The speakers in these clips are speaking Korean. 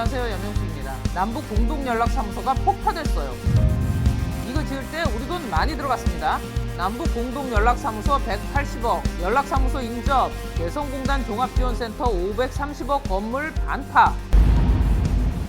안녕하세요, 염영수입니다. 남북 공동연락사무소가 폭파됐어요. 이거 지을 때 우리 돈 많이 들어갔습니다. 남북 공동연락사무소 180억, 연락사무소 인접, 개성공단 종합지원센터 530억 건물 반파,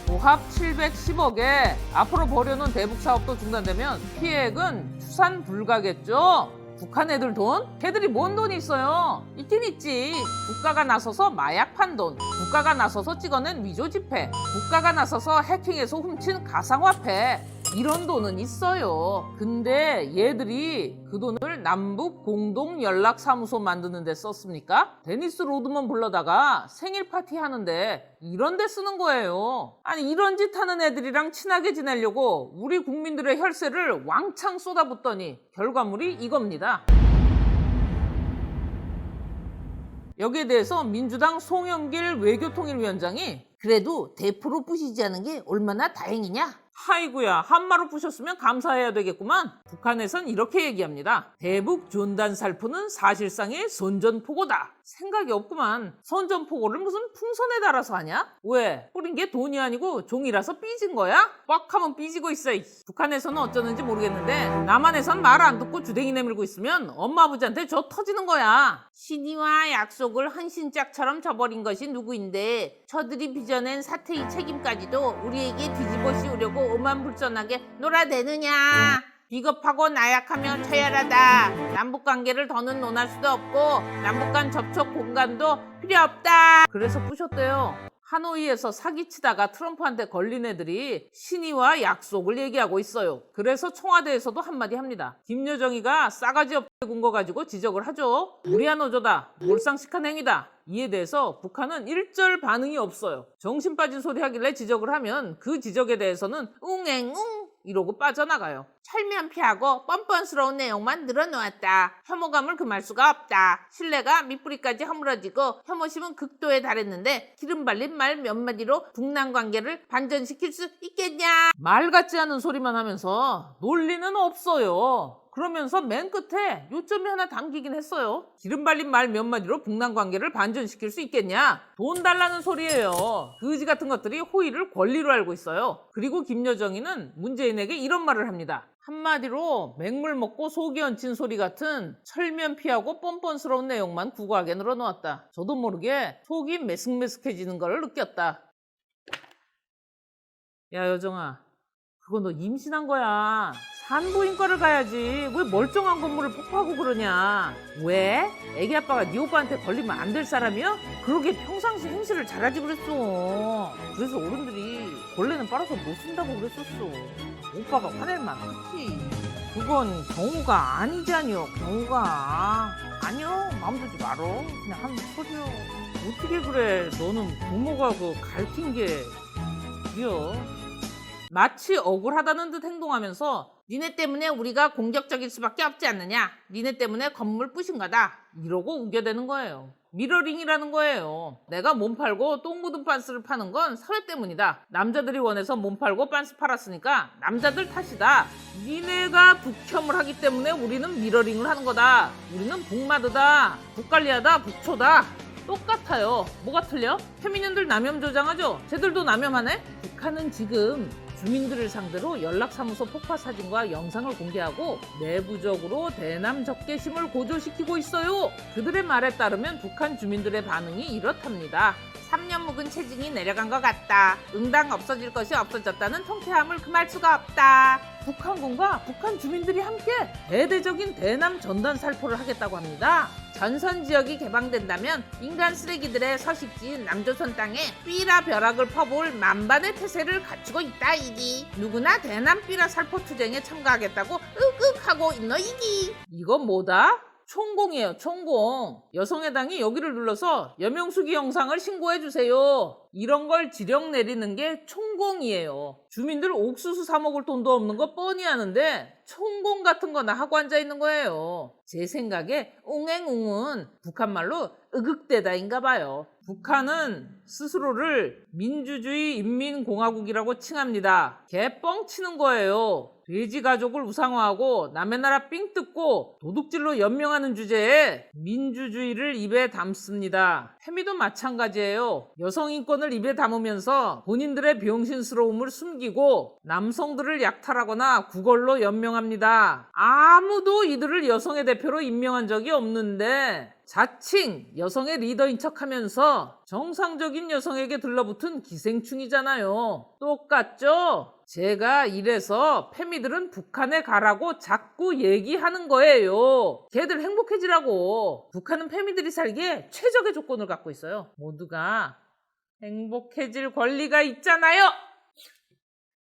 조합 710억에 앞으로 벌여놓은 대북사업도 중단되면 피해액은 추산 불가겠죠? 북한 애들 돈? 걔들이 뭔 돈이 있어요? 있긴 있지. 국가가 나서서 마약 판 돈, 국가가 나서서 찍어낸 위조 지폐, 국가가 나서서 해킹해서 훔친 가상화폐, 이런 돈은 있어요. 근데 얘들이 그 돈을 남북 공동 연락 사무소 만드는 데 썼습니까? 데니스 로드먼 불러다가 생일 파티 하는데 이런 데 쓰는 거예요. 아니 이런 짓 하는 애들이랑 친하게 지내려고 우리 국민들의 혈세를 왕창 쏟아붓더니 결과물이 이겁니다. 여기에 대해서 민주당 송영길 외교통일위원장이 그래도 대프로 부시지 않은 게 얼마나 다행이냐? 아이고야, 한마로 부셨으면 감사해야 되겠구만. 북한에선 이렇게 얘기합니다. 대북 존단 살포는 사실상의 선전포고다. 생각이 없구만. 선전포고를 무슨 풍선에 달아서 하냐? 왜? 뿌린 게 돈이 아니고 종이라서 삐진 거야? 뻑 하면 삐지고 있어. 북한에서는 어쩌는지 모르겠는데 남한에선 말 안 듣고 주댕이 내밀고 있으면 엄마 아버지한테 저 터지는 거야. 신의와 약속을 헌신짝처럼 저버린 것이 누구인데 저들이 빚어낸 사태의 책임까지도 우리에게 뒤집어 씌우려고 오만불선하게 놀아대느냐. 비겁하고 나약하며 처열하다. 남북관계를 더는 논할 수도 없고 남북간 접촉 공간도 필요 없다. 그래서 부셨대요. 하노이에서 사기치다가 트럼프한테 걸린 애들이 신의와 약속을 얘기하고 있어요. 그래서 청와대에서도 한마디 합니다. 김여정이가 싸가지 없게 군 거 가지고 지적을 하죠. 무리한 어조다. 몰상식한 행위다. 이에 대해서 북한은 일절 반응이 없어요. 정신 빠진 소리 하길래 지적을 하면 그 지적에 대해서는 웅앵웅 이러고 빠져나가요. 철면피하고 뻔뻔스러운 내용만 늘어놓았다. 혐오감을 금할 수가 없다. 신뢰가 밑뿌리까지 허물어지고 혐오심은 극도에 달했는데 기름 발린 말 몇 마디로 북남 관계를 반전시킬 수 있겠냐? 말 같지 않은 소리만 하면서 논리는 없어요. 그러면서 맨 끝에 요점이 하나 담기긴 했어요. 기름 발린 말 몇 마디로 북남 관계를 반전시킬 수 있겠냐? 돈 달라는 소리예요. 그지 같은 것들이 호의를 권리로 알고 있어요. 그리고 김여정이는 문재인에게 이런 말을 합니다. 한마디로 맹물 먹고 속이 얹힌 소리 같은 철면피하고 뻔뻔스러운 내용만 구구하게 늘어놓았다. 저도 모르게 속이 메슥메슥해지는 걸 느꼈다. 야 여정아, 그거 너 임신한 거야. 산부인과를 가야지. 왜 멀쩡한 건물을 폭파하고 그러냐? 왜? 애기 아빠가 네 오빠한테 걸리면 안 될 사람이야? 그러게 평상시 행실을 잘하지 그랬어. 그래서 어른들이 걸레는 빨아서 못 쓴다고 그랬었어. 오빠가 화낼만 그치? 그건 경우가 아니잖여. 경우가 아니요. 마음 들지 말어. 그냥 하는 소리요. 어떻게 그래? 너는 부모가 그 가르친 게 그려. 마치 억울하다는 듯 행동하면서 니네 때문에 우리가 공격적일 수밖에 없지 않느냐. 니네 때문에 건물 부신 거다. 이러고 우겨대는 거예요. 미러링이라는 거예요. 내가 몸 팔고 똥 묻은 빤스를 파는 건 사회 때문이다. 남자들이 원해서 몸 팔고 빤스 팔았으니까 남자들 탓이다. 니네가 북혐을 하기 때문에 우리는 미러링을 하는 거다. 우리는 북마드다. 북관리하다. 북초다. 똑같아요. 뭐가 틀려? 페미닌들 남혐 조장하죠? 쟤들도 남혐하네? 북한은 지금 주민들을 상대로 연락사무소 폭파 사진과 영상을 공개하고 내부적으로 대남 적개심을 고조시키고 있어요. 그들의 말에 따르면 북한 주민들의 반응이 이렇답니다. 3년 묵은 체증이 내려간 것 같다. 응당 없어질 것이 없어졌다는 통쾌함을 금할 수가 없다. 북한군과 북한 주민들이 함께 대대적인 대남 전단 살포를 하겠다고 합니다. 전선 지역이 개방된다면 인간 쓰레기들의 서식지인 남조선 땅에 삐라 벼락을 퍼부을 만반의 태세를 갖추고 있다 이기. 누구나 대남 삐라 살포 투쟁에 참가하겠다고 으윽하고 있노 이기. 이건 뭐다? 총공이에요. 총공. 여성해당이 여기를 눌러서 여명수기 영상을 신고해주세요. 이런 걸 지령 내리는 게 총공이에요. 주민들 옥수수 사 먹을 돈도 없는 거 뻔히 아는데 총공 같은 거나 하고 앉아있는 거예요. 제 생각에 웅앵웅은 북한말로 으극대다인가 봐요. 북한은 스스로를 민주주의 인민공화국이라고 칭합니다. 개뻥 치는 거예요. 돼지 가족을 우상화하고 남의 나라 삥 뜯고 도둑질로 연명하는 주제에 민주주의를 입에 담습니다. 페미도 마찬가지예요. 여성 인권을 입에 담으면서 본인들의 병신스러움을 숨기고 남성들을 약탈하거나 구걸로 연명합니다. 아무도 이들을 여성의 대표로 임명한 적이 없는데 자칭 여성의 리더인 척하면서 정상적인 여성에게 들러붙은 기생충이잖아요. 똑같죠? 제가 이래서 페미들은 북한에 가라고 자꾸 얘기하는 거예요. 걔들 행복해지라고. 북한은 페미들이 살기에 최적의 조건을 갖고 있어요. 모두가 행복해질 권리가 있잖아요.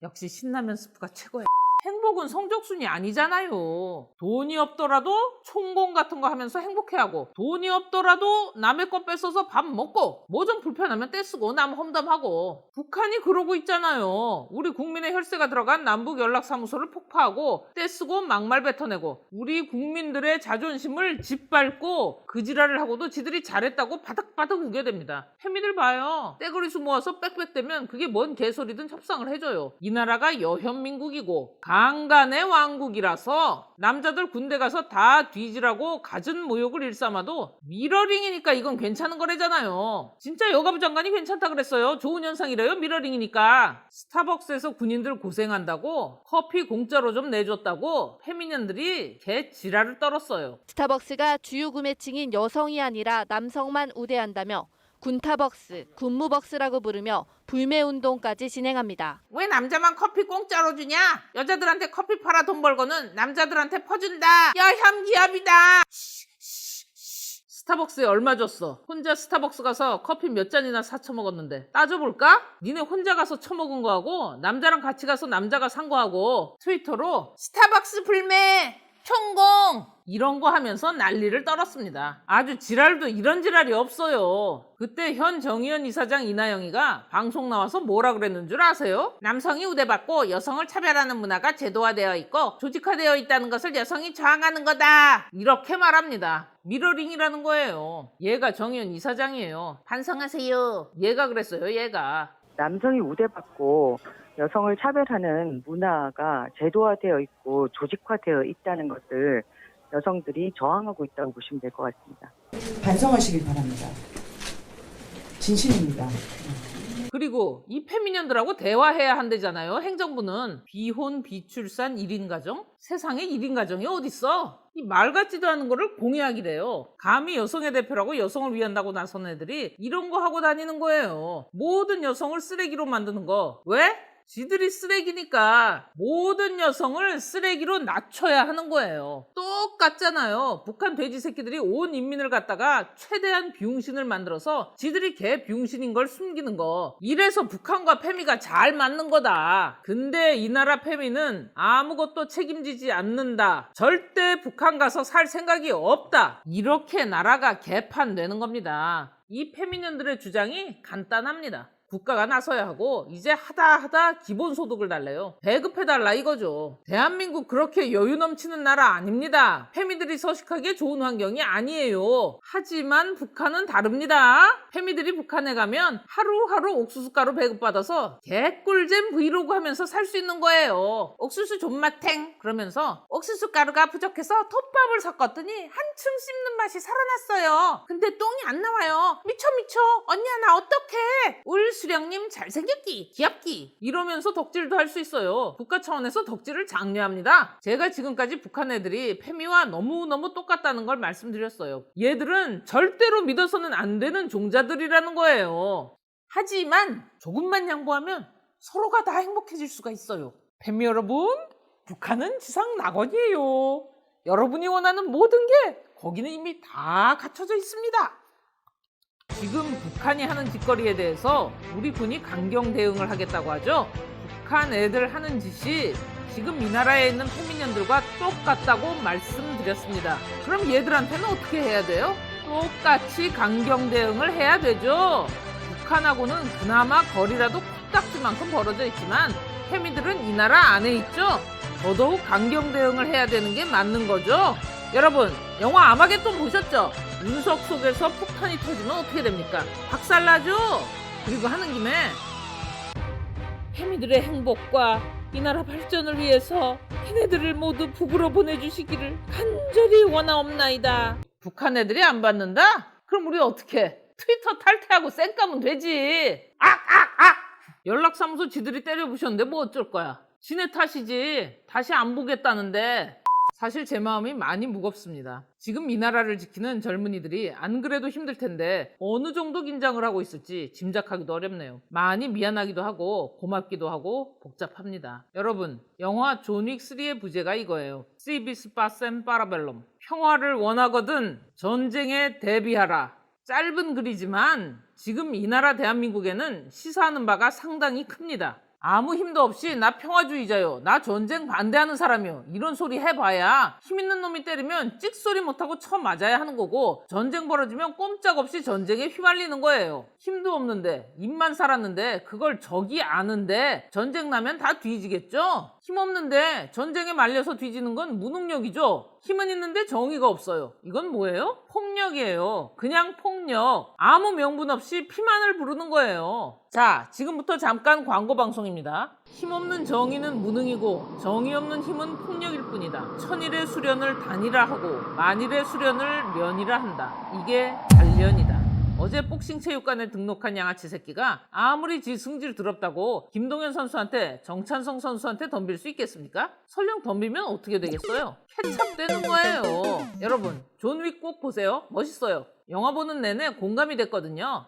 역시 신라면 스프가 최고야. 행복은 성적순이 아니잖아요. 돈이 없더라도 총공 같은 거 하면서 행복해하고, 돈이 없더라도 남의 거 뺏어서 밥 먹고, 뭐 좀 불편하면 떼쓰고 남 험담하고. 북한이 그러고 있잖아요. 우리 국민의 혈세가 들어간 남북연락사무소를 폭파하고 떼쓰고 막말 뱉어내고 우리 국민들의 자존심을 짓밟고 그 지랄을 하고도 지들이 잘했다고 바닥바닥 우겨댑니다. 패미들 봐요. 떼거리수 모아서 빽빽대면 그게 뭔 개소리든 협상을 해줘요. 이 나라가 여현민국이고 강간의 왕국이라서 남자들 군대 가서 다 뒤지라고 갖은 모욕을 일삼아도 미러링이니까 이건 괜찮은 거래잖아요. 진짜 여가부 장관이 괜찮다 그랬어요. 좋은 현상이래요. 미러링이니까. 스타벅스에서 군인들 고생한다고 커피 공짜로 좀 내줬다고 페미년들이 개 지랄을 떨었어요. 스타벅스가 주요 구매층인 여성이 아니라 남성만 우대한다며 군타벅스, 군무벅스라고 부르며 불매운동까지 진행합니다. 왜 남자만 커피 공짜로 주냐? 여자들한테 커피 팔아 돈 벌고는 남자들한테 퍼준다. 여혐기업이다. 스타벅스에 얼마 줬어? 혼자 스타벅스 가서 커피 몇 잔이나 사 처먹었는데 따져볼까? 니네 혼자 가서 처먹은 거하고 남자랑 같이 가서 남자가 산 거하고 트위터로 스타벅스 불매! 총공! 이런 거 하면서 난리를 떨었습니다. 아주 지랄도 이런 지랄이 없어요. 그때 현 정의연 이사장 이나영이가 방송 나와서 뭐라 그랬는 줄 아세요? 남성이 우대받고 여성을 차별하는 문화가 제도화되어 있고 조직화되어 있다는 것을 여성이 저항하는 거다. 이렇게 말합니다. 미러링이라는 거예요. 얘가 정의연 이사장이에요. 반성하세요. 얘가 그랬어요. 얘가. 남성이 우대받고 여성을 차별하는 문화가 제도화되어 있고 조직화되어 있다는 것을 여성들이 저항하고 있다고 보시면 될 것 같습니다. 반성하시길 바랍니다. 진심입니다. 그리고 이 페미년들하고 대화해야 한대잖아요. 행정부는 비혼, 비출산 1인 가정? 세상에 1인 가정이 어딨어? 이 말 같지도 않은 거를 공약이래요. 감히 여성의 대표라고 여성을 위한다고 나선 애들이 이런 거 하고 다니는 거예요. 모든 여성을 쓰레기로 만드는 거. 왜? 지들이 쓰레기니까 모든 여성을 쓰레기로 낮춰야 하는 거예요. 똑같잖아요. 북한 돼지 새끼들이 온 인민을 갖다가 최대한 비용신을 만들어서 지들이 개 비용신인 걸 숨기는 거. 이래서 북한과 페미가 잘 맞는 거다. 근데 이 나라 페미는 아무것도 책임지지 않는다. 절대 북한 가서 살 생각이 없다. 이렇게 나라가 개판되는 겁니다. 이 페미년들의 주장이 간단합니다. 국가가 나서야 하고 이제 하다 기본소득을 달래요. 배급해달라 이거죠. 대한민국 그렇게 여유 넘치는 나라 아닙니다. 페미들이 서식하기에 좋은 환경이 아니에요. 하지만 북한은 다릅니다. 페미들이 북한에 가면 하루하루 옥수수가루 배급받아서 개꿀잼 브이로그 하면서 살 수 있는 거예요. 옥수수 존맛탱 그러면서 옥수수가루가 부족해서 톱밥을 섞었더니 한층 씹는 맛이 살아났어요. 근데 똥이 안 나와요. 미쳐 언니야 나 어떡해. 수령님 잘생겼기 귀엽기 이러면서 덕질도 할 수 있어요. 국가 차원에서 덕질을 장려합니다. 제가 지금까지 북한 애들이 페미와 너무너무 똑같다는 걸 말씀드렸어요. 얘들은 절대로 믿어서는 안 되는 종자들이라는 거예요. 하지만 조금만 양보하면 서로가 다 행복해질 수가 있어요. 페미 여러분, 북한은 지상 낙원이에요. 여러분이 원하는 모든 게 거기는 이미 다 갖춰져 있습니다. 지금 북한이 하는 짓거리에 대해서 우리 군이 강경 대응을 하겠다고 하죠. 북한 애들 하는 짓이 지금 이 나라에 있는 페미년들과 똑같다고 말씀드렸습니다. 그럼 얘들한테는 어떻게 해야 돼요? 똑같이 강경 대응을 해야 되죠. 북한하고는 그나마 거리라도 코딱지만큼 벌어져 있지만 페미들은 이 나라 안에 있죠. 더더욱 강경 대응을 해야 되는 게 맞는 거죠. 여러분, 영화 아마겟돈 보셨죠? 운석 속에서 폭탄이 터지면 어떻게 됩니까? 박살나죠? 그리고 하는 김에 페미들의 행복과 이 나라 발전을 위해서 걔네들을 모두 북으로 보내주시기를 간절히 원하옵나이다. 북한 애들이 안 받는다? 그럼 우리 어떻게? 트위터 탈퇴하고 쌩 까면 되지. 연락사무소 지들이 때려부셨는데 뭐 어쩔 거야. 지네 탓이지. 다시 안 보겠다는데. 사실 제 마음이 많이 무겁습니다. 지금 이 나라를 지키는 젊은이들이 안 그래도 힘들 텐데 어느 정도 긴장을 하고 있을지 짐작하기도 어렵네요. 많이 미안하기도 하고 고맙기도 하고 복잡합니다. 여러분, 영화 존 윅 3의 부제가 이거예요. 시비스 파셈 파라벨럼. 평화를 원하거든 전쟁에 대비하라. 짧은 글이지만 지금 이 나라 대한민국에는 시사하는 바가 상당히 큽니다. 아무 힘도 없이 나 평화주의자요, 나 전쟁 반대하는 사람이요, 이런 소리 해봐야 힘 있는 놈이 때리면 찍소리 못하고 쳐 맞아야 하는 거고, 전쟁 벌어지면 꼼짝없이 전쟁에 휘말리는 거예요. 힘도 없는데 입만 살았는데 그걸 적이 아는데 전쟁 나면 다 뒤지겠죠? 힘 없는데 전쟁에 말려서 뒤지는 건 무능력이죠. 힘은 있는데 정의가 없어요. 이건 뭐예요? 폭력이에요. 그냥 폭력. 아무 명분 없이 피만을 부르는 거예요. 자, 지금부터 잠깐 광고 방송입니다. 힘없는 정의는 무능이고 정의 없는 힘은 폭력일 뿐이다. 천일의 수련을 단이라 하고 만일의 수련을 면이라 한다. 이게 단련이다. 어제 복싱체육관에 등록한 양아치 새끼가 아무리 지 승질 더럽다고 김동현 선수한테, 정찬성 선수한테 덤빌 수 있겠습니까? 설령 덤비면 어떻게 되겠어요? 케찹되는 거예요. 여러분, 존 윅 꼭 보세요. 멋있어요. 영화 보는 내내 공감이 됐거든요.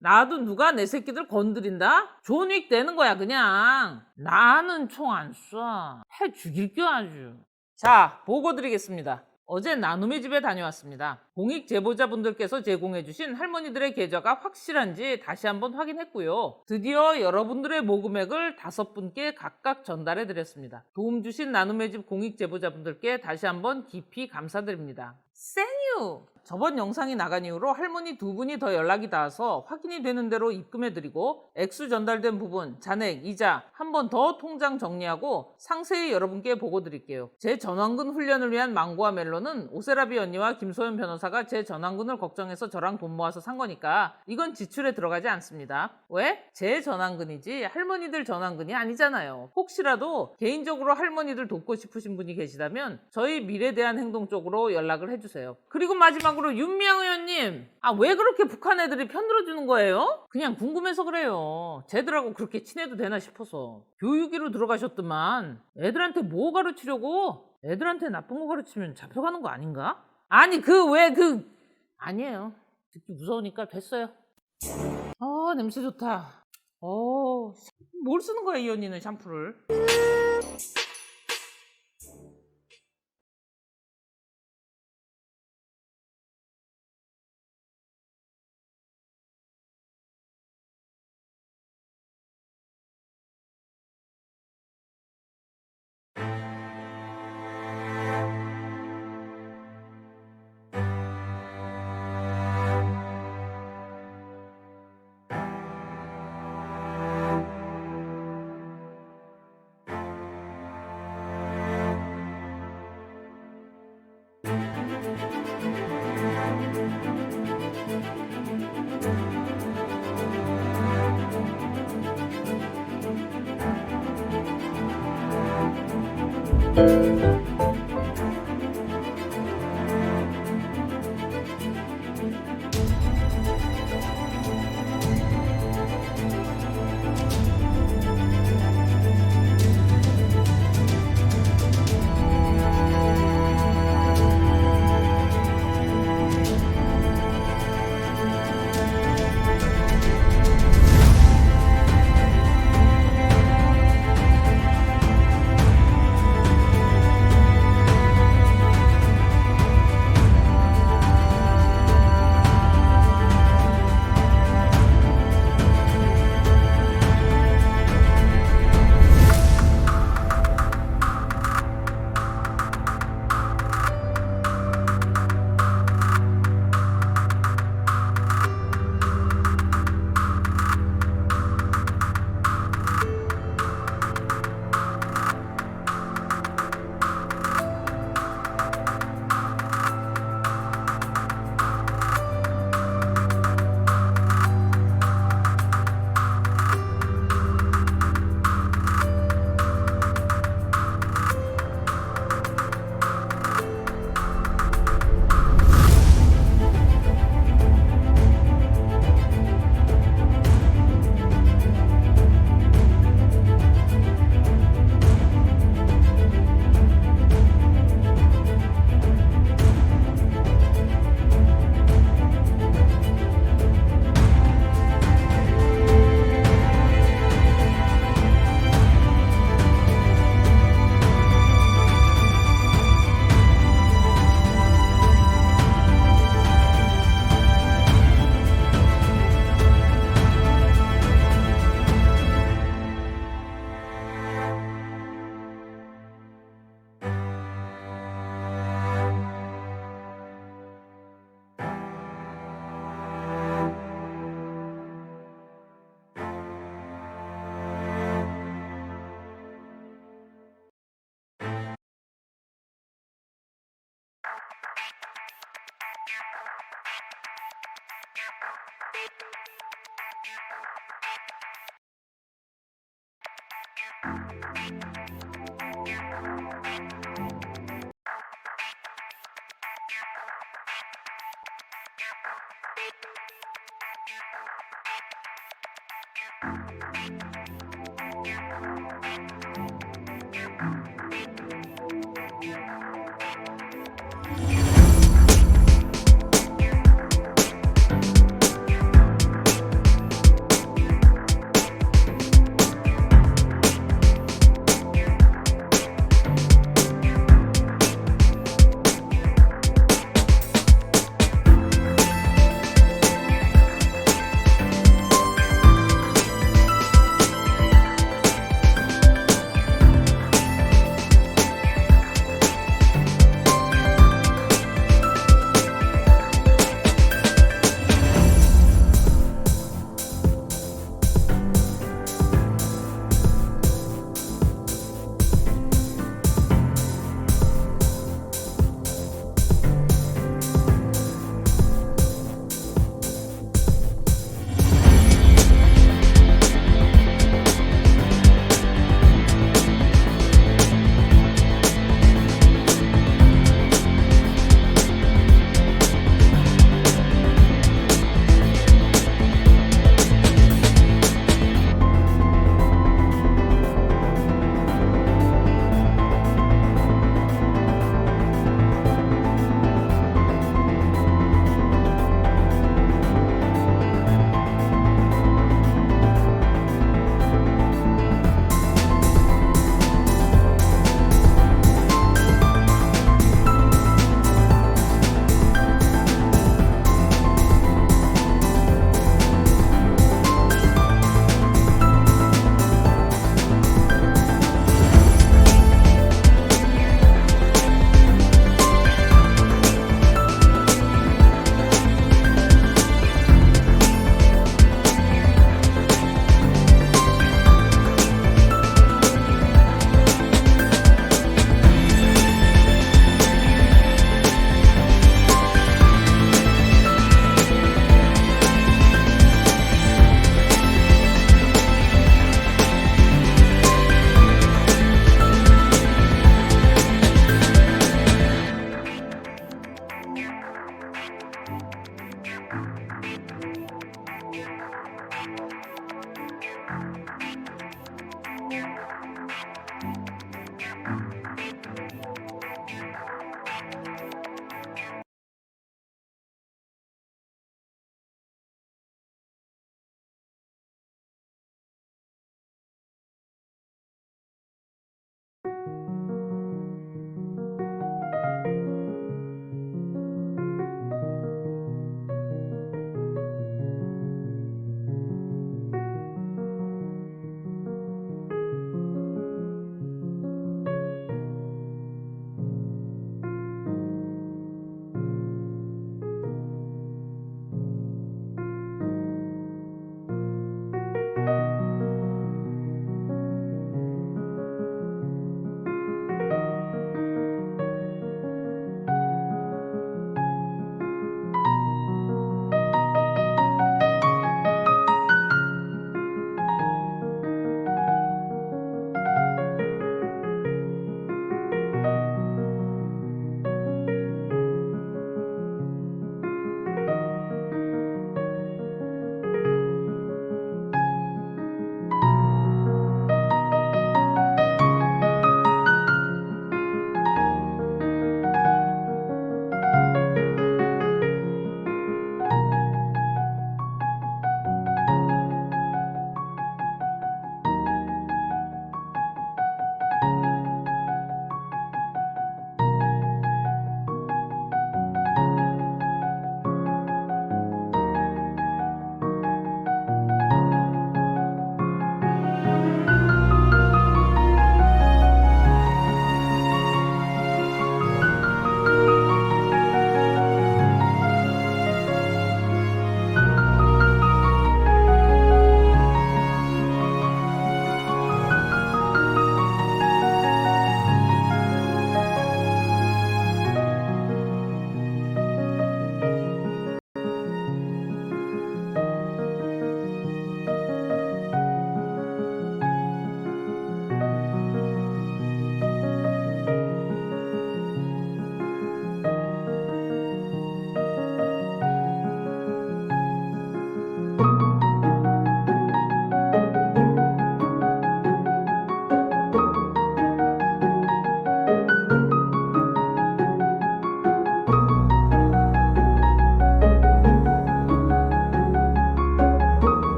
나도 누가 내 새끼들 건드린다? 존 윅 되는 거야 그냥. 나는 총 안 쏴. 해 죽일게 아주. 자, 보고 드리겠습니다. 어제 나눔의 집에 다녀왔습니다. 공익 제보자분들께서 제공해주신 할머니들의 계좌가 확실한지 다시 한번 확인했고요. 드디어 여러분들의 모금액을 5분께 각각 전달해드렸습니다. 도움 주신 나눔의 집 공익 제보자분들께 다시 한번 깊이 감사드립니다. 생유! 저번 영상이 나간 이후로 할머니 2분이 더 연락이 닿아서 확인이 되는 대로 입금해드리고 액수 전달된 부분, 잔액, 이자 한 번 더 통장 정리하고 상세히 여러분께 보고 드릴게요. 제 전완근 훈련을 위한 망고와 멜론은 오세라비 언니와 김소연 변호사가 제 전완근을 걱정해서 저랑 돈 모아서 산 거니까 이건 지출에 들어가지 않습니다. 왜? 제 전완근이지 할머니들 전완근이 아니잖아요. 혹시라도 개인적으로 할머니들 돕고 싶으신 분이 계시다면 저희 미래대한 행동 쪽으로 연락을 해주세요. 그리고 마지막으로 윤미향 의원님, 왜 그렇게 북한 애들이 편들어주는 거예요? 그냥 궁금해서 그래요. 쟤들하고 그렇게 친해도 되나 싶어서. 교육위로 들어가셨더만 애들한테 뭐 가르치려고? 애들한테 나쁜 거 가르치면 잡혀가는 거 아닌가? 아니 아니에요. 듣기 무서우니까 됐어요. 냄새 좋다. 뭘 쓰는 거야 이 언니는 샴푸를.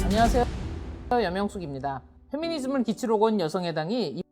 안녕하세요. 염영숙입니다. 페미니즘을 기치로 건 여성해당이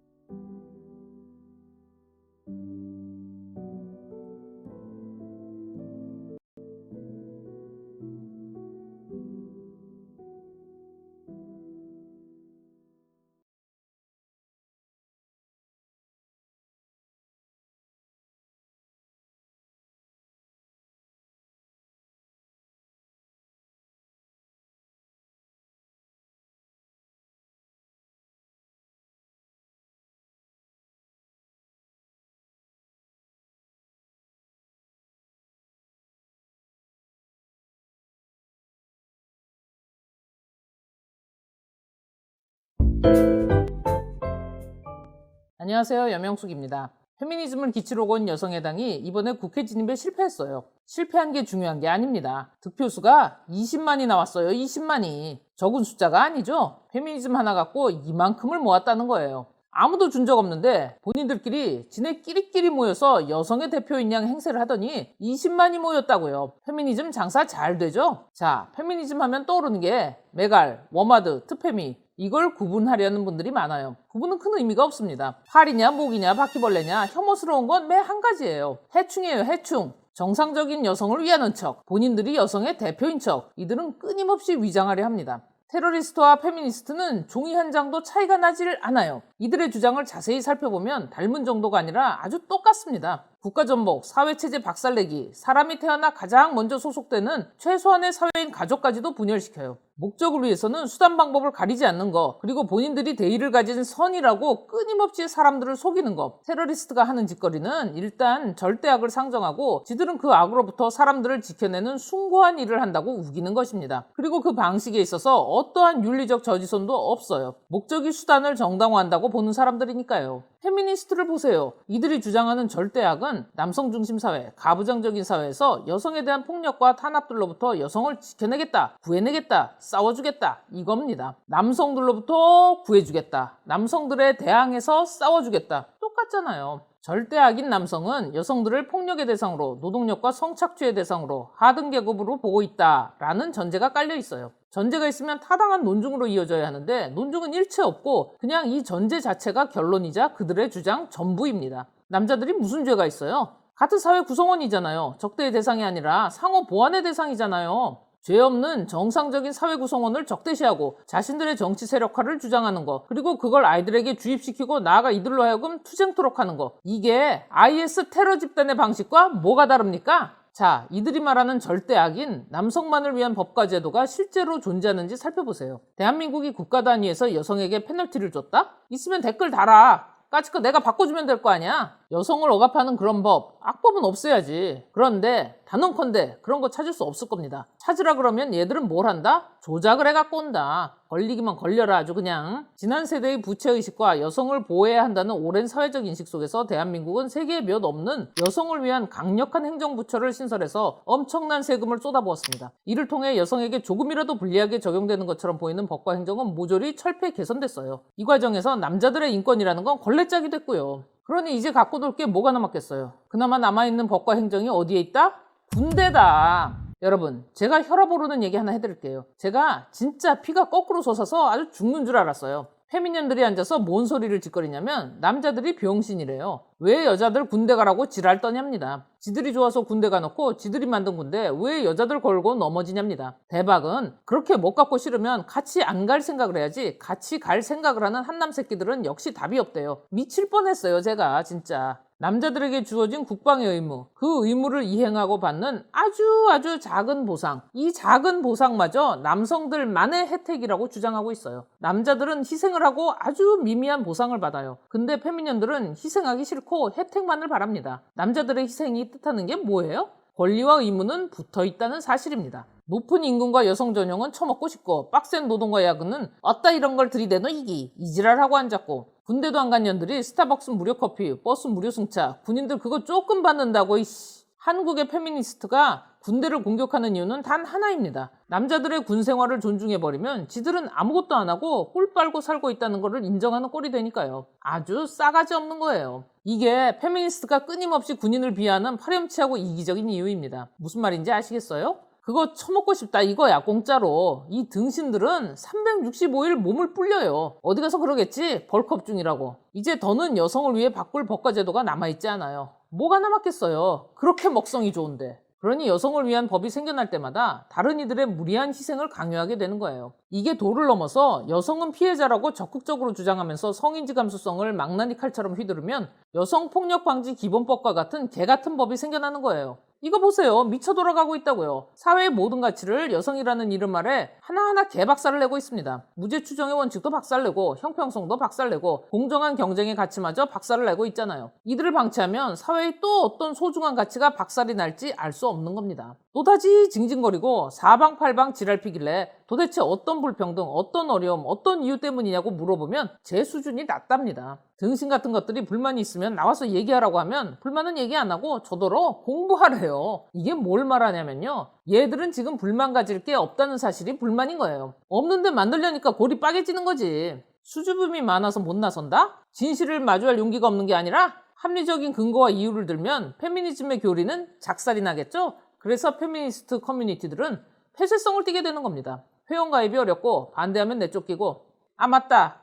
안녕하세요. 염영숙입니다. 페미니즘을 기치로 건 여성해당이 이번에 국회 진입에 실패했어요. 실패한 게 중요한 게 아닙니다. 득표수가 20만이 나왔어요. 20만이. 적은 숫자가 아니죠. 페미니즘 하나 갖고 이만큼을 모았다는 거예요. 아무도 준 적 없는데 본인들끼리 지네끼리끼리 모여서 여성의 대표인 양 행세를 하더니 20만이 모였다고요. 페미니즘 장사 잘 되죠? 자, 페미니즘 하면 떠오르는 게 메갈, 워마드, 트페미 이걸 구분하려는 분들이 많아요. 구분은 큰 의미가 없습니다. 팔이냐 목이냐 바퀴벌레냐 혐오스러운 건 매 한 가지예요. 해충이에요. 해충. 정상적인 여성을 위하는 척, 본인들이 여성의 대표인 척, 이들은 끊임없이 위장하려 합니다. 테러리스트와 페미니스트는 종이 한 장도 차이가 나질 않아요. 이들의 주장을 자세히 살펴보면 닮은 정도가 아니라 아주 똑같습니다. 국가전복, 사회체제 박살내기, 사람이 태어나 가장 먼저 소속되는 최소한의 사회인 가족까지도 분열시켜요. 목적을 위해서는 수단 방법을 가리지 않는 것, 그리고 본인들이 대의를 가진 선이라고 끊임없이 사람들을 속이는 것. 테러리스트가 하는 짓거리는 일단 절대악을 상정하고 지들은 그 악으로부터 사람들을 지켜내는 숭고한 일을 한다고 우기는 것입니다. 그리고 그 방식에 있어서 어떠한 윤리적 저지선도 없어요. 목적이 수단을 정당화한다고 보는 사람들이니까요. 페미니스트를 보세요. 이들이 주장하는 절대악은 남성 중심 사회, 가부장적인 사회에서 여성에 대한 폭력과 탄압들로부터 여성을 지켜내겠다, 구해내겠다, 싸워주겠다 이겁니다. 남성들로부터 구해주겠다, 남성들에 대항해서 싸워주겠다. 똑같잖아요. 절대악인 남성은 여성들을 폭력의 대상으로, 노동력과 성착취의 대상으로, 하등 계급으로 보고 있다라는 전제가 깔려 있어요. 전제가 있으면 타당한 논증으로 이어져야 하는데 논증은 일체 없고 그냥 이 전제 자체가 결론이자 그들의 주장 전부입니다. 남자들이 무슨 죄가 있어요? 같은 사회 구성원이잖아요. 적대의 대상이 아니라 상호 보완의 대상이잖아요. 죄 없는 정상적인 사회 구성원을 적대시하고 자신들의 정치 세력화를 주장하는 거, 그리고 그걸 아이들에게 주입시키고 나아가 이들로 하여금 투쟁토록 하는 거, 이게 IS 테러 집단의 방식과 뭐가 다릅니까? 자, 이들이 말하는 절대악인 남성만을 위한 법과 제도가 실제로 존재하는지 살펴보세요. 대한민국이 국가 단위에서 여성에게 페널티를 줬다? 있으면 댓글 달아. 까짓거 내가 바꿔주면 될 거 아니야? 여성을 억압하는 그런 법, 악법은 없애야지. 그런데 단언컨대 그런 거 찾을 수 없을 겁니다. 찾으라 그러면 얘들은 뭘 한다? 조작을 해갖고 온다. 걸리기만 걸려라 아주 그냥. 지난 세대의 부채의식과 여성을 보호해야 한다는 오랜 사회적 인식 속에서 대한민국은 세계에 몇 없는 여성을 위한 강력한 행정부처를 신설해서 엄청난 세금을 쏟아부었습니다. 이를 통해 여성에게 조금이라도 불리하게 적용되는 것처럼 보이는 법과 행정은 모조리 철폐 개선됐어요. 이 과정에서 남자들의 인권이라는 건 걸레짝이 됐고요. 그러니 이제 갖고 놀 게 뭐가 남았겠어요. 그나마 남아있는 법과 행정이 어디에 있다? 군대다. 여러분, 제가 혈압 오르는 얘기 하나 해드릴게요. 제가 진짜 피가 거꾸로 솟아서 아주 죽는 줄 알았어요. 페미년들이 앉아서 뭔 소리를 짓거리냐면 남자들이 병신이래요. 왜 여자들 군대 가라고 지랄 떠냐입니다. 지들이 좋아서 군대 가놓고 지들이 만든 군대 왜 여자들 걸고 넘어지냐입니다. 대박은 그렇게 못 갖고 싫으면 같이 안 갈 생각을 해야지, 같이 갈 생각을 하는 한남 새끼들은 역시 답이 없대요. 미칠 뻔했어요 제가 진짜. 남자들에게 주어진 국방의 의무, 그 의무를 이행하고 받는 아주 작은 보상, 이 작은 보상마저 남성들만의 혜택이라고 주장하고 있어요. 남자들은 희생을 하고 아주 미미한 보상을 받아요. 근데 페미년들은 희생하기 싫고 혜택만을 바랍니다. 남자들의 희생이 뜻하는 게 뭐예요? 권리와 의무는 붙어 있다는 사실입니다. 높은 임금과 여성 전용은 처먹고 싶고 빡센 노동과 야근은 어따 이런 걸 들이대노 이기 이지랄하고 앉았고, 군대도 안 간 년들이 스타벅스 무료 커피, 버스 무료 승차, 군인들 그거 조금 받는다고 이씨. 한국의 페미니스트가 군대를 공격하는 이유는 단 하나입니다. 남자들의 군 생활을 존중해버리면 지들은 아무것도 안 하고 꿀 빨고 살고 있다는 것을 인정하는 꼴이 되니까요. 아주 싸가지 없는 거예요. 이게 페미니스트가 끊임없이 군인을 비하하는 파렴치하고 이기적인 이유입니다. 무슨 말인지 아시겠어요? 그거 처먹고 싶다 이거야, 공짜로. 이 등신들은 365일 몸을 불려요. 어디 가서 그러겠지, 벌크업 중이라고. 이제 더는 여성을 위해 바꿀 법과 제도가 남아있지 않아요. 뭐가 남았겠어요. 그렇게 먹성이 좋은데. 그러니 여성을 위한 법이 생겨날 때마다 다른 이들의 무리한 희생을 강요하게 되는 거예요. 이게 도를 넘어서 여성은 피해자라고 적극적으로 주장하면서 성인지 감수성을 망나니 칼처럼 휘두르면 여성폭력방지 기본법과 같은 개같은 법이 생겨나는 거예요. 이거 보세요. 미쳐 돌아가고 있다고요. 사회의 모든 가치를 여성이라는 이름 아래 하나하나 개박살을 내고 있습니다. 무죄 추정의 원칙도 박살내고 형평성도 박살내고 공정한 경쟁의 가치마저 박살을 내고 있잖아요. 이들을 방치하면 사회의 또 어떤 소중한 가치가 박살이 날지 알 수 없는 겁니다. 또다지 징징거리고 사방팔방 지랄피길래 도대체 어떤 불평등, 어떤 어려움, 어떤 이유 때문이냐고 물어보면 제 수준이 낮답니다. 등신 같은 것들이 불만이 있으면 나와서 얘기하라고 하면 불만은 얘기 안 하고 저더러 공부하래요. 이게 뭘 말하냐면요. 얘들은 지금 불만 가질 게 없다는 사실이 불만인 거예요. 없는데 만들려니까 골이 빠개지는 거지. 수줍음이 많아서 못 나선다? 진실을 마주할 용기가 없는 게 아니라 합리적인 근거와 이유를 들면 페미니즘의 교리는 작살이 나겠죠? 그래서 페미니스트 커뮤니티들은 폐쇄성을 띠게 되는 겁니다. 회원가입이 어렵고 반대하면 내쫓기고. 아 맞다.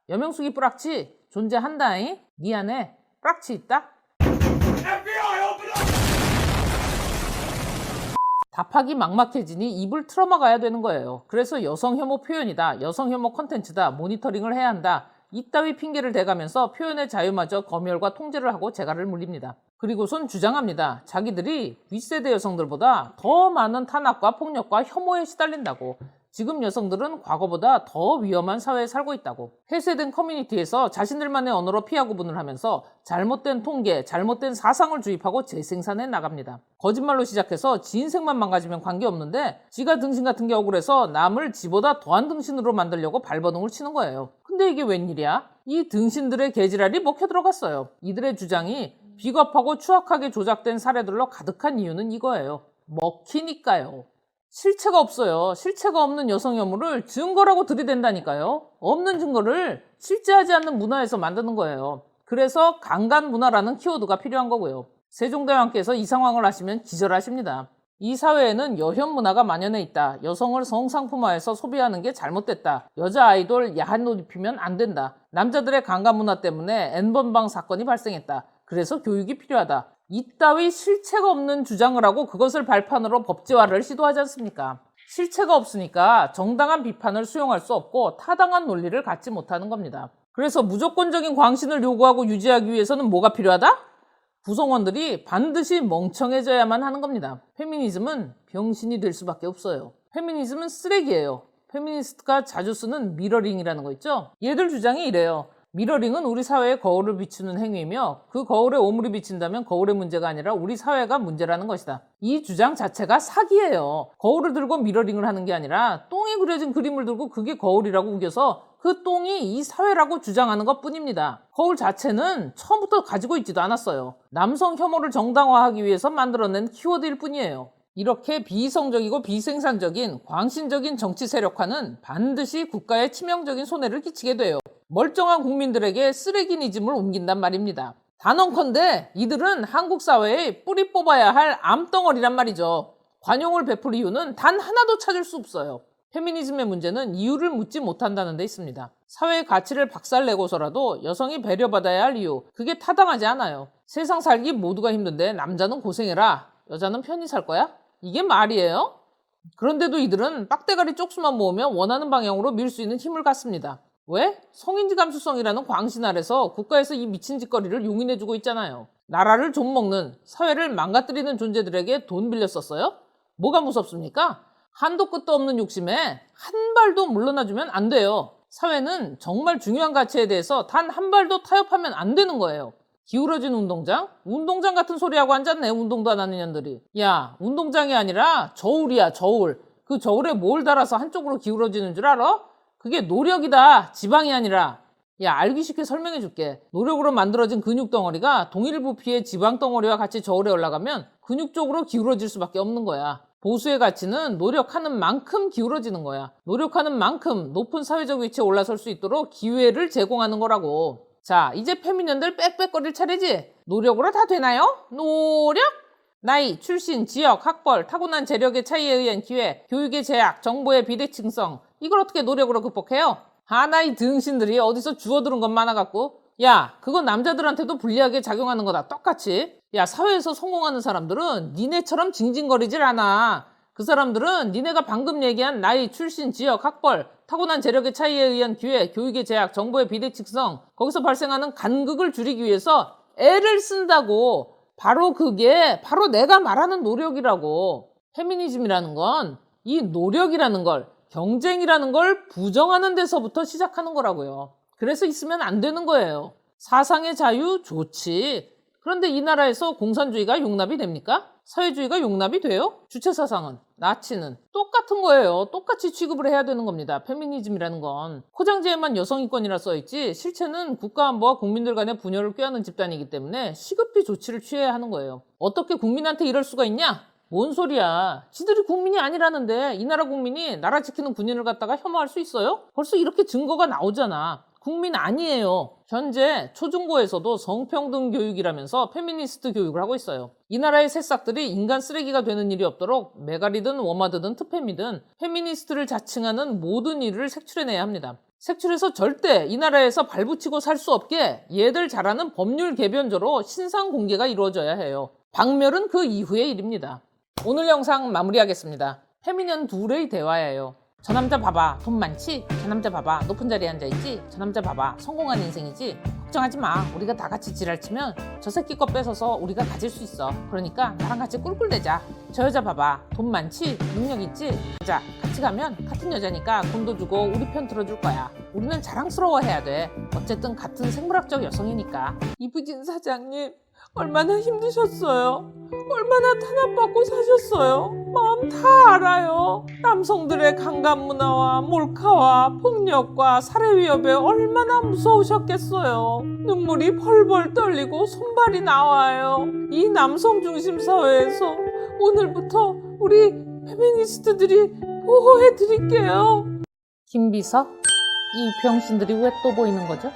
여명숙이 뿌락치 존재한다잉? 미안해. 뿌락치 있다? 답하기 막막해지니 입을 틀어막아야 되는 거예요. 그래서 여성 혐오 표현이다, 여성 혐오 컨텐츠다, 모니터링을 해야 한다, 이따위 핑계를 대가면서 표현의 자유마저 검열과 통제를 하고 재갈을 물립니다. 그리고선 주장합니다. 자기들이 윗세대 여성들보다 더 많은 탄압과 폭력과 혐오에 시달린다고. 지금 여성들은 과거보다 더 위험한 사회에 살고 있다고. 폐쇄된 커뮤니티에서 자신들만의 언어로 피하 구분을 하면서 잘못된 통계, 잘못된 사상을 주입하고 재생산해 나갑니다. 거짓말로 시작해서 지 인생만 망가지면 관계없는데 지가 등신 같은 게 억울해서 남을 지보다 더한 등신으로 만들려고 발버둥을 치는 거예요. 근데 이게 웬일이야? 이 등신들의 개지랄이 먹혀 들어갔어요. 이들의 주장이 비겁하고 추악하게 조작된 사례들로 가득한 이유는 이거예요. 먹히니까요. 실체가 없어요. 실체가 없는 여성 혐오를 증거라고 들이댄다니까요. 없는 증거를 실제하지 않는 문화에서 만드는 거예요. 그래서 강간 문화라는 키워드가 필요한 거고요. 세종대왕께서 이 상황을 아시면 기절하십니다. 이 사회에는 여현 문화가 만연해 있다. 여성을 성상품화해서 소비하는 게 잘못됐다. 여자 아이돌 야한 옷 입히면 안 된다. 남자들의 강간 문화 때문에 N번방 사건이 발생했다. 그래서 교육이 필요하다. 이따위 실체가 없는 주장을 하고 그것을 발판으로 법제화를 시도하지 않습니까? 실체가 없으니까 정당한 비판을 수용할 수 없고 타당한 논리를 갖지 못하는 겁니다. 그래서 무조건적인 광신을 요구하고 유지하기 위해서는 뭐가 필요하다? 구성원들이 반드시 멍청해져야만 하는 겁니다. 페미니즘은 병신이 될 수밖에 없어요. 페미니즘은 쓰레기예요. 페미니스트가 자주 쓰는 미러링이라는 거 있죠? 얘들 주장이 이래요. 미러링은 우리 사회에 거울을 비추는 행위이며 그 거울에 오물이 비친다면 거울의 문제가 아니라 우리 사회가 문제라는 것이다. 이 주장 자체가 사기예요. 거울을 들고 미러링을 하는 게 아니라 똥이 그려진 그림을 들고 그게 거울이라고 우겨서 그 똥이 이 사회라고 주장하는 것뿐입니다. 거울 자체는 처음부터 가지고 있지도 않았어요. 남성 혐오를 정당화하기 위해서 만들어낸 키워드일 뿐이에요. 이렇게 비이성적이고 비생산적인 광신적인 정치 세력화는 반드시 국가에 치명적인 손해를 끼치게 돼요. 멀쩡한 국민들에게 쓰레기니즘을 옮긴단 말입니다. 단언컨대 이들은 한국 사회에 뿌리 뽑아야 할 암덩어리란 말이죠. 관용을 베풀 이유는 단 하나도 찾을 수 없어요. 페미니즘의 문제는 이유를 묻지 못한다는 데 있습니다. 사회의 가치를 박살내고서라도 여성이 배려받아야 할 이유, 그게 타당하지 않아요. 세상 살기 모두가 힘든데 남자는 고생해라, 여자는 편히 살 거야? 이게 말이에요? 그런데도 이들은 빡대가리 쪽수만 모으면 원하는 방향으로 밀 수 있는 힘을 갖습니다. 왜? 성인지 감수성이라는 광신 아래서 국가에서 이 미친 짓거리를 용인해주고 있잖아요. 나라를 좀먹는, 사회를 망가뜨리는 존재들에게 돈 빌렸었어요? 뭐가 무섭습니까? 한도 끝도 없는 욕심에 한 발도 물러나주면 안 돼요. 사회는 정말 중요한 가치에 대해서 단 한 발도 타협하면 안 되는 거예요. 기울어진 운동장? 운동장 같은 소리하고 앉았네, 운동도 안 하는 년들이. 야, 운동장이 아니라 저울이야, 저울. 그 저울에 뭘 달아서 한쪽으로 기울어지는 줄 알아? 그게 노력이다, 지방이 아니라. 야, 알기 쉽게 설명해 줄게. 노력으로 만들어진 근육 덩어리가 동일 부피의 지방 덩어리와 같이 저울에 올라가면 근육 쪽으로 기울어질 수밖에 없는 거야. 보수의 가치는 노력하는 만큼 기울어지는 거야. 노력하는 만큼 높은 사회적 위치에 올라설 수 있도록 기회를 제공하는 거라고. 자, 이제 페미년들 빽빽거릴 차례지? 노력으로 다 되나요? 노력? 나이, 출신, 지역, 학벌, 타고난 재력의 차이에 의한 기회, 교육의 제약, 정보의 비대칭성, 이걸 어떻게 노력으로 극복해요? 하나의 등신들이 어디서 주워들은 것 많아갖고. 야, 그건 남자들한테도 불리하게 작용하는 거다, 똑같이. 야, 사회에서 성공하는 사람들은 니네처럼 징징거리질 않아. 그 사람들은 니네가 방금 얘기한 나이, 출신, 지역, 학벌, 타고난 재력의 차이에 의한 기회, 교육의 제약, 정보의 비대칭성, 거기서 발생하는 간극을 줄이기 위해서 애를 쓴다고. 바로 그게 바로 내가 말하는 노력이라고. 페미니즘이라는 건 이 노력이라는 걸, 경쟁이라는 걸 부정하는 데서부터 시작하는 거라고요. 그래서 있으면 안 되는 거예요. 사상의 자유 좋지. 그런데 이 나라에서 공산주의가 용납이 됩니까? 사회주의가 용납이 돼요? 주체사상은, 나치는 똑같은 거예요. 똑같이 취급을 해야 되는 겁니다. 페미니즘이라는 건. 포장지에만 여성인권이라 써있지 실체는 국가안보와 국민들 간의 분열을 꾀하는 집단이기 때문에 시급히 조치를 취해야 하는 거예요. 어떻게 국민한테 이럴 수가 있냐? 뭔 소리야. 지들이 국민이 아니라는데 이 나라 국민이 나라 지키는 군인을 갖다가 혐오할 수 있어요? 벌써 이렇게 증거가 나오잖아. 국민 아니에요. 현재 초중고에서도 성평등 교육이라면서 페미니스트 교육을 하고 있어요. 이 나라의 새싹들이 인간 쓰레기가 되는 일이 없도록 메가리든 워마드든 트페미든 페미니스트를 자칭하는 모든 일을 색출해내야 합니다. 색출해서 절대 이 나라에서 발붙이고 살 수 없게 얘들 잘하는 법률 개변조로 신상 공개가 이루어져야 해요. 박멸은 그 이후의 일입니다. 오늘 영상 마무리하겠습니다. 페미년 둘의 대화예요. 저 남자 봐봐, 돈 많지? 저 남자 봐봐, 높은 자리에 앉아있지? 저 남자 봐봐, 성공한 인생이지? 걱정하지 마. 우리가 다 같이 지랄치면 저 새끼 거 뺏어서 우리가 가질 수 있어. 그러니까 나랑 같이 꿀꿀대자. 저 여자 봐봐, 돈 많지? 능력 있지? 가자. 같이 가면 같은 여자니까 돈도 주고 우리 편 들어줄 거야. 우리는 자랑스러워해야 돼. 어쨌든 같은 생물학적 여성이니까. 이부진 사장님, 얼마나 힘드셨어요? 얼마나 탄압받고 사셨어요? 마음 다 알아요. 남성들의 강간 문화와 몰카와 폭력과 살해 위협에 얼마나 무서우셨겠어요. 눈물이 벌벌 떨리고 손발이 나와요. 이 남성 중심 사회에서 오늘부터 우리 페미니스트들이 보호해 드릴게요. 김비서? 이 병신들이 왜 또 보이는 거죠?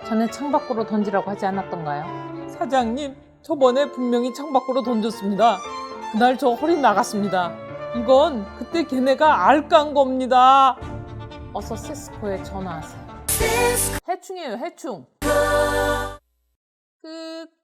전에 창밖으로 던지라고 하지 않았던가요? 사장님, 저번에 분명히 창밖으로 던졌습니다. 그날 저 허리 나갔습니다. 이건 그때 걔네가 알깐 겁니다. 어서 세스코에 전화하세요. 해충이에요, 해충. 끝.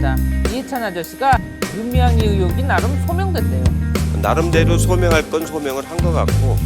있습니다. 이해찬 아저씨가 윤미향이 의혹이 나름 소명됐대요. 나름대로 소명할 건 소명을 한 것 같고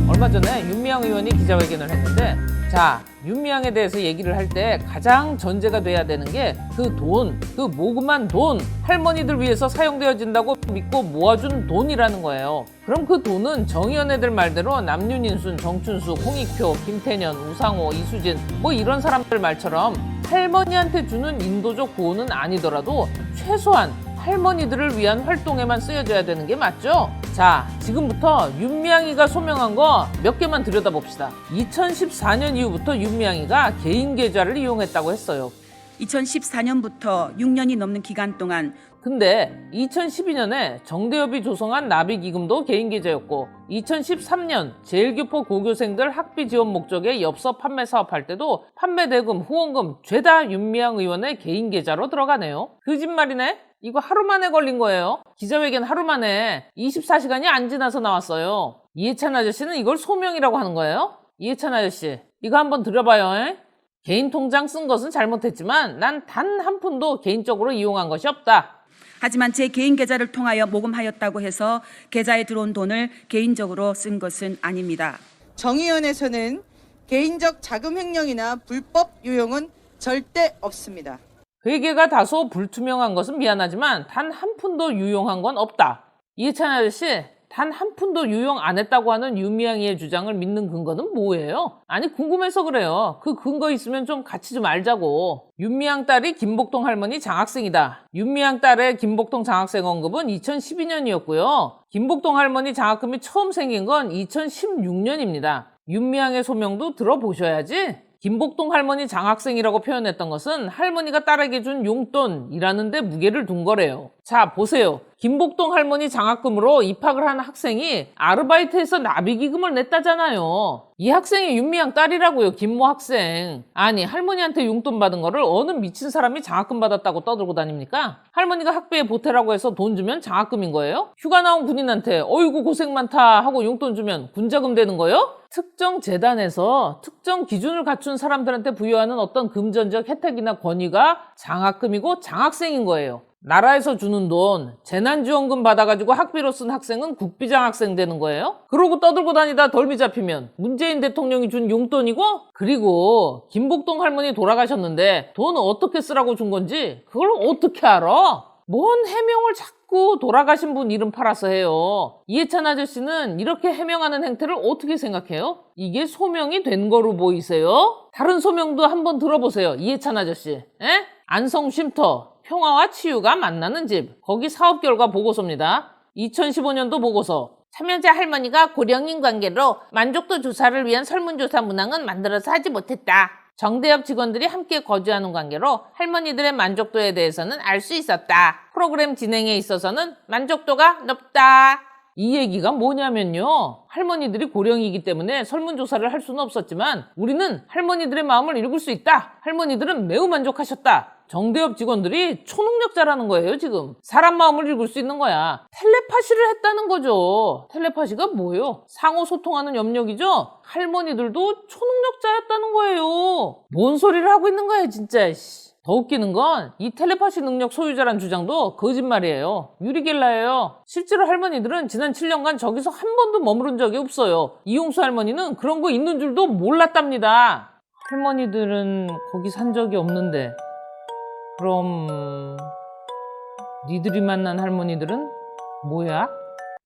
얼마 전에 윤미향 의원이 기자회견을 했는데 자, 윤미향에 대해서 얘기를 할 때 가장 전제가 돼야 되는 게 그 돈, 그 모금한 돈, 할머니들 위해서 사용되어진다고 믿고 모아준 돈이라는 거예요. 그럼 그 돈은 정의연애들 말대로 남윤인순, 정춘수, 홍익표, 김태년, 우상호, 이수진 뭐 이런 사람들 말처럼 할머니한테 주는 인도적 구호는 아니더라도 최소한 할머니들을 위한 활동에만 쓰여져야 되는 게 맞죠? 자, 지금부터 윤미향이가 소명한 거 몇 개만 들여다봅시다. 2014년 이후부터 윤미향이가 개인 계좌를 이용했다고 했어요. 2014년부터 6년이 넘는 기간 동안 근데 2012년에 정대협이 조성한 나비기금도 개인 계좌였고 2013년 제일교포 고교생들 학비 지원 목적의 엽서 판매 사업할 때도 판매 대금, 후원금 죄다 윤미향 의원의 개인 계좌로 들어가네요. 거짓말이네? 이거 하루 만에 걸린 거예요. 기자회견 하루 만에 24시간이 안 지나서 나왔어요. 이해찬 아저씨는 이걸 소명이라고 하는 거예요? 이해찬 아저씨, 이거 한번 들어봐요. 개인 통장 쓴 것은 잘못했지만 난 단 한 푼도 개인적으로 이용한 것이 없다. 하지만 제 개인 계좌를 통하여 모금하였다고 해서 계좌에 들어온 돈을 개인적으로 쓴 것은 아닙니다. 정의연에서는 개인적 자금 횡령이나 불법 유용은 절대 없습니다. 회계가 다소 불투명한 것은 미안하지만 단 한 푼도 유용한 건 없다. 이해찬 아저씨, 단 한 푼도 유용 안 했다고 하는 윤미향이의 주장을 믿는 근거는 뭐예요? 아니 궁금해서 그래요. 그 근거 있으면 좀 같이 좀 알자고. 윤미향 딸이 김복동 할머니 장학생이다. 윤미향 딸의 김복동 장학생 언급은 2012년이었고요. 김복동 할머니 장학금이 처음 생긴 건 2016년입니다. 윤미향의 소명도 들어보셔야지. 김복동 할머니 장학생이라고 표현했던 것은 할머니가 딸에게 준 용돈이라는 데 무게를 둔 거래요. 자, 보세요. 김복동 할머니 장학금으로 입학을 한 학생이 아르바이트해서 나비기금을 냈다잖아요. 이 학생이 윤미향 딸이라고요. 김모 학생. 아니, 할머니한테 용돈 받은 거를 어느 미친 사람이 장학금 받았다고 떠들고 다닙니까? 할머니가 학비에 보태라고 해서 돈 주면 장학금인 거예요? 휴가 나온 군인한테 어이구 고생 많다 하고 용돈 주면 군자금 되는 거예요? 특정 재단에서 특정 기준을 갖춘 사람들한테 부여하는 어떤 금전적 혜택이나 권위가 장학금이고 장학생인 거예요. 나라에서 주는 돈, 재난지원금 받아가지고 학비로 쓴 학생은 국비장학생 되는 거예요? 그러고 떠들고 다니다 덜미 잡히면 문재인 대통령이 준 용돈이고? 그리고 김복동 할머니 돌아가셨는데 돈 어떻게 쓰라고 준 건지 그걸 어떻게 알아? 뭔 해명을 자꾸 돌아가신 분 이름 팔아서 해요. 이해찬 아저씨는 이렇게 해명하는 행태를 어떻게 생각해요? 이게 소명이 된 거로 보이세요? 다른 소명도 한번 들어보세요. 이해찬 아저씨. 에? 안성 쉼터. 평화와 치유가 만나는 집. 거기 사업 결과 보고서입니다. 2015년도 보고서. 참여자 할머니가 고령인 관계로 만족도 조사를 위한 설문조사 문항은 만들어서 하지 못했다. 정대협 직원들이 함께 거주하는 관계로 할머니들의 만족도에 대해서는 알 수 있었다. 프로그램 진행에 있어서는 만족도가 높다. 이 얘기가 뭐냐면요. 할머니들이 고령이기 때문에 설문조사를 할 수는 없었지만 우리는 할머니들의 마음을 읽을 수 있다. 할머니들은 매우 만족하셨다. 정대협 직원들이 초능력자라는 거예요, 지금. 사람 마음을 읽을 수 있는 거야. 텔레파시를 했다는 거죠. 텔레파시가 뭐예요? 상호 소통하는 염력이죠? 할머니들도 초능력자였다는 거예요. 뭔 소리를 하고 있는 거예요, 진짜. 더 웃기는 건 이 텔레파시 능력 소유자란 주장도 거짓말이에요. 유리겔라예요. 실제로 할머니들은 지난 7년간 저기서 한 번도 머무른 적이 없어요. 이용수 할머니는 그런 거 있는 줄도 몰랐답니다. 할머니들은 거기 산 적이 없는데 그럼 니들이 만난 할머니들은 뭐야?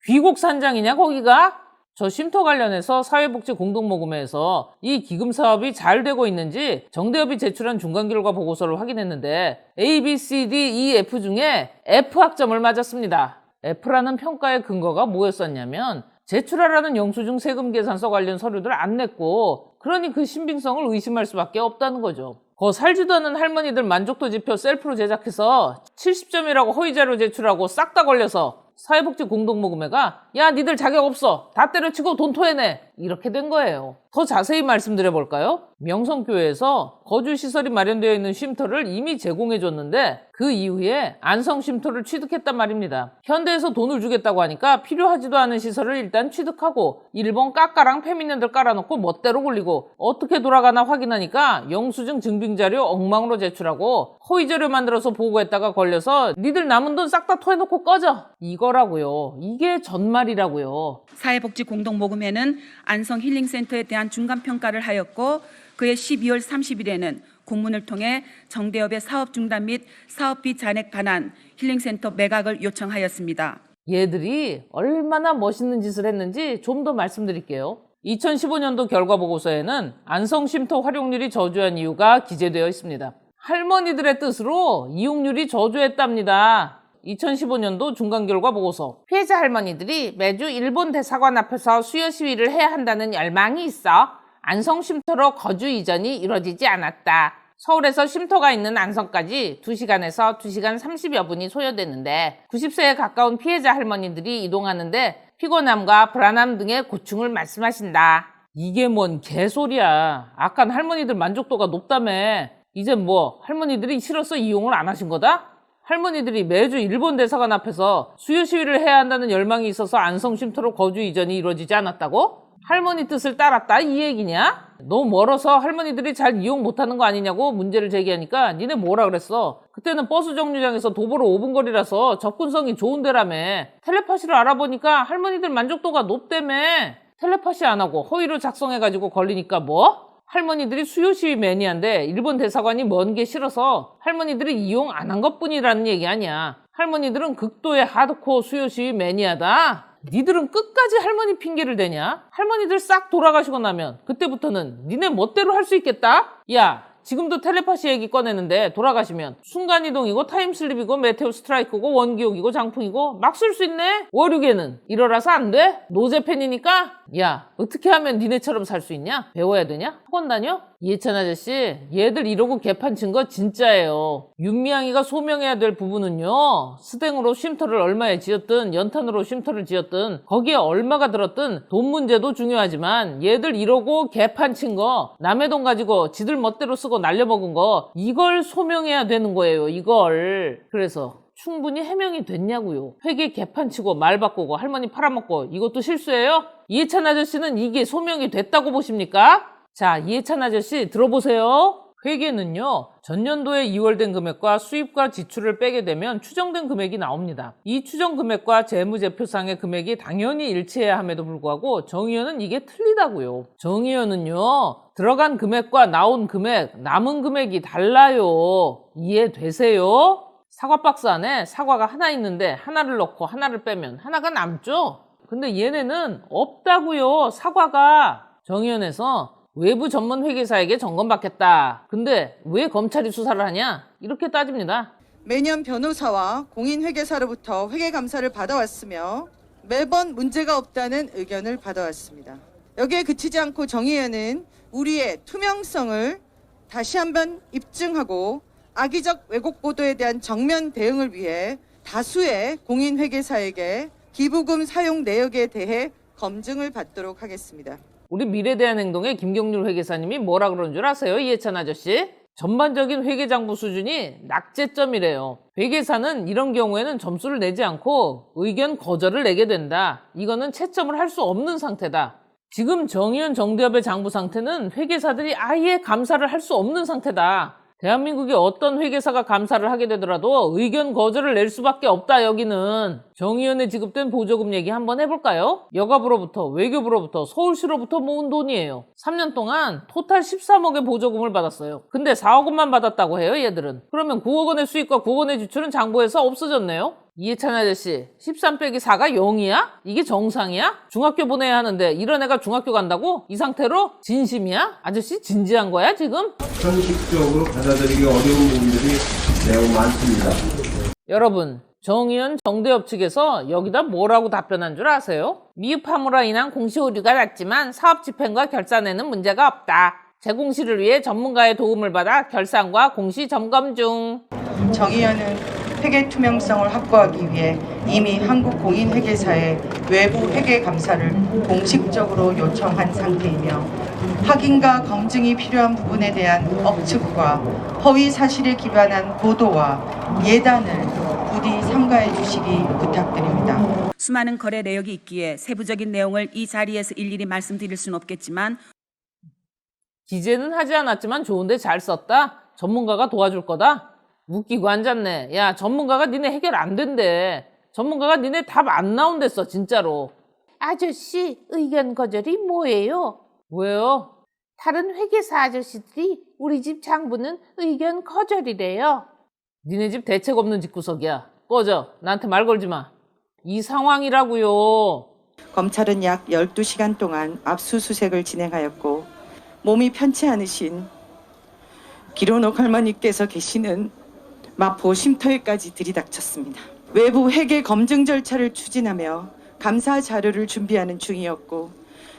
귀곡산장이냐 거기가? 저 쉼터 관련해서 사회복지 공동모금회에서 이 기금 사업이 잘 되고 있는지 정대협이 제출한 중간결과 보고서를 확인했는데 A, B, C, D, E, F 중에 F 학점을 맞았습니다. F라는 평가의 근거가 뭐였었냐면 제출하라는 영수증 세금 계산서 관련 서류들 안 냈고 그러니 그 신빙성을 의심할 수밖에 없다는 거죠. 거 살지도 않은 할머니들 만족도 지표 셀프로 제작해서 70점이라고 허위자료 제출하고 싹 다 걸려서 사회복지 공동모금회가 야 니들 자격 없어 다 때려치고 돈 토해내 이렇게 된 거예요. 더 자세히 말씀드려볼까요? 명성교회에서 거주시설이 마련되어 있는 쉼터를 이미 제공해줬는데 그 이후에 안성 쉼터를 취득했단 말입니다. 현대에서 돈을 주겠다고 하니까 필요하지도 않은 시설을 일단 취득하고 일본 까까랑 페미년들 깔아놓고 멋대로 굴리고 어떻게 돌아가나 확인하니까 영수증 증빙자료 엉망으로 제출하고 허위자료 만들어서 보고했다가 걸려서 니들 남은 돈 싹 다 토해놓고 꺼져, 이거라고요. 이게 전말이라고요. 사회복지 공동모금회는 안성 힐링센터에 대한 중간평가를 하였고 그해 12월 30일에는 공문을 통해 정대협의 사업 중단 및 사업비 잔액 반환, 힐링센터 매각을 요청하였습니다. 얘들이 얼마나 멋있는 짓을 했는지 좀 더 말씀드릴게요. 2015년도 결과보고서에는 안성 쉼터 활용률이 저조한 이유가 기재되어 있습니다. 할머니들의 뜻으로 이용률이 저조했답니다. 2015년도 중간결과보고서. 피해자 할머니들이 매주 일본 대사관 앞에서 수요 시위를 해야 한다는 열망이 있어 안성 쉼터로 거주 이전이 이루어지지 않았다. 서울에서 쉼터가 있는 안성까지 2시간에서 2시간 30여 분이 소요되는데 90세에 가까운 피해자 할머니들이 이동하는데 피곤함과 불안함 등의 고충을 말씀하신다. 이게 뭔 개소리야. 아깐 할머니들 만족도가 높다며. 이젠 뭐 할머니들이 싫어서 이용을 안 하신 거다? 할머니들이 매주 일본 대사관 앞에서 수요 시위를 해야 한다는 열망이 있어서 안성 쉼터로 거주 이전이 이루어지지 않았다고? 할머니 뜻을 따랐다 이 얘기냐? 너무 멀어서 할머니들이 잘 이용 못하는 거 아니냐고 문제를 제기하니까 니네 뭐라 그랬어? 그때는 버스 정류장에서 도보로 5분 거리라서 접근성이 좋은 데라며. 텔레파시를 알아보니까 할머니들 만족도가 높다며. 텔레파시 안 하고 허위로 작성해가지고 걸리니까 뭐? 할머니들이 수요 시위 매니아인데 일본 대사관이 먼 게 싫어서 할머니들이 이용 안 한 것뿐이라는 얘기 아니야. 할머니들은 극도의 하드코어 수요 시위 매니아다. 니들은 끝까지 할머니 핑계를 대냐? 할머니들 싹 돌아가시고 나면 그때부터는 니네 멋대로 할 수 있겠다? 야, 지금도 텔레파시 얘기 꺼내는데 돌아가시면 순간이동이고 타임슬립이고 메테오 스트라이크고 원기옥이고 장풍이고 막 쓸 수 있네? 월요계는 이러라서 안 돼? 노제팬이니까? 야, 어떻게 하면 니네처럼 살 수 있냐? 배워야 되냐? 학원 다녀? 이해찬 아저씨, 얘들 이러고 개판 친 거 진짜예요. 윤미향이가 소명해야 될 부분은요, 스댕으로 쉼터를 얼마에 지었든 연탄으로 쉼터를 지었든 거기에 얼마가 들었든 돈 문제도 중요하지만 얘들 이러고 개판 친 거, 남의 돈 가지고 지들 멋대로 쓰고 날려먹은 거, 이걸 소명해야 되는 거예요, 이걸. 그래서 충분히 해명이 됐냐고요. 회계 개판치고 말 바꾸고 할머니 팔아먹고 이것도 실수예요? 이해찬 아저씨는 이게 소명이 됐다고 보십니까? 자, 이해찬 아저씨 들어보세요. 회계는요, 전년도에 이월된 금액과 수입과 지출을 빼게 되면 추정된 금액이 나옵니다. 이 추정 금액과 재무제표상의 금액이 당연히 일치해야 함에도 불구하고 정의원은 이게 틀리다고요. 정의원은요, 들어간 금액과 나온 금액, 남은 금액이 달라요. 이해되세요? 사과 박스 안에 사과가 하나 있는데 하나를 넣고 하나를 빼면 하나가 남죠? 근데 얘네는 없다고요, 사과가. 정의원에서 외부 전문 회계사에게 점검받겠다. 근데 왜 검찰이 수사를 하냐? 이렇게 따집니다. 매년 변호사와 공인회계사로부터 회계감사를 받아왔으며 매번 문제가 없다는 의견을 받아왔습니다. 여기에 그치지 않고 정의회는 우리의 투명성을 다시 한번 입증하고 악의적 왜곡 보도에 대한 정면 대응을 위해 다수의 공인회계사에게 기부금 사용 내역에 대해 검증을 받도록 하겠습니다. 우리 미래대한행동의 김경률 회계사님이 뭐라 그러는 줄 아세요, 이해찬 아저씨? 전반적인 회계장부 수준이 낙제점이래요. 회계사는 이런 경우에는 점수를 내지 않고 의견 거절을 내게 된다. 이거는 채점을 할 수 없는 상태다. 지금 정의원 정대협의 장부 상태는 회계사들이 아예 감사를 할 수 없는 상태다. 대한민국의 어떤 회계사가 감사를 하게 되더라도 의견 거절을 낼 수밖에 없다. 여기는 정의원에 지급된 보조금 얘기 한번 해볼까요? 여가부로부터, 외교부로부터, 서울시로부터 모은 돈이에요. 3년 동안 토탈 13억의 보조금을 받았어요. 근데 4억 원만 받았다고 해요, 얘들은. 그러면 9억 원의 수입과 9억 원의 지출은 장부에서 없어졌네요. 이해찬 아저씨, 13 빼기 4가 0이야? 이게 정상이야? 중학교 보내야 하는데 이런 애가 중학교 간다고? 이 상태로? 진심이야? 아저씨 진지한 거야 지금? 형식적으로 받아들이기 어려운 부분들이 매우 많습니다. 여러분, 정의원 정대협 측에서 여기다 뭐라고 답변한 줄 아세요? 미흡함으로 인한 공시 오류가 났지만 사업 집행과 결산에는 문제가 없다. 재공시를 위해 전문가의 도움을 받아 결산과 공시 점검 중. 정의연은 회계 투명성을 확보하기 위해 이미 한국공인회계사에 외부 회계 감사를 공식적으로 요청한 상태이며 확인과 검증이 필요한 부분에 대한 억측과 허위 사실에 기반한 보도와 예단을 부디 삼가해 주시기 부탁드립니다. 수많은 거래 내역이 있기에 세부적인 내용을 이 자리에서 일일이 말씀드릴 수는 없겠지만 기재는 하지 않았지만 좋은데 잘 썼다? 전문가가 도와줄 거다? 웃기고 앉았네. 야, 전문가가 니네 해결 안 된대. 전문가가 니네 답 안 나온댔어, 진짜로. 아저씨, 의견 거절이 뭐예요? 왜요? 다른 회계사 아저씨들이 우리 집 장부는 의견 거절이래요. 니네 집 대책 없는 집구석이야. 꺼져. 나한테 말 걸지 마. 이 상황이라고요. 검찰은 약 12시간 동안 압수수색을 진행하였고 몸이 편치 않으신 기론옥 할머니께서 계시는 마포 쉼터에까지 들이닥쳤습니다. 외부 회계 검증 절차를 추진하며 감사 자료를 준비하는 중이었고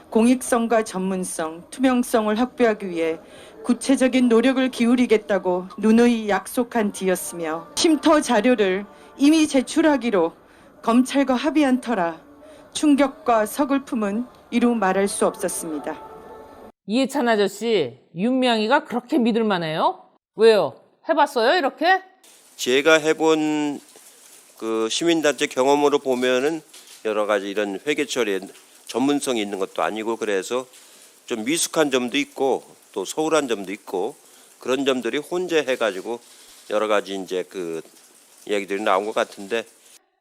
공익성과 전문성, 투명성을 확보하기 위해 구체적인 노력을 기울이겠다고 누누이 약속한 뒤였으며 쉼터 자료를 이미 제출하기로 검찰과 합의한 터라 충격과 서글픔은 이루 말할 수 없었습니다. 이해찬 아저씨, 윤미향이가 그렇게 믿을만해요? 왜요? 해봤어요, 이렇게? 제가 해본 그 시민단체 경험으로 보면은 여러 가지 이런 회계 처리에 전문성이 있는 것도 아니고 그래서 좀 미숙한 점도 있고 또 소홀한 점도 있고 그런 점들이 혼재해가지고 여러 가지 이제 그 이야기들이 나온 것 같은데.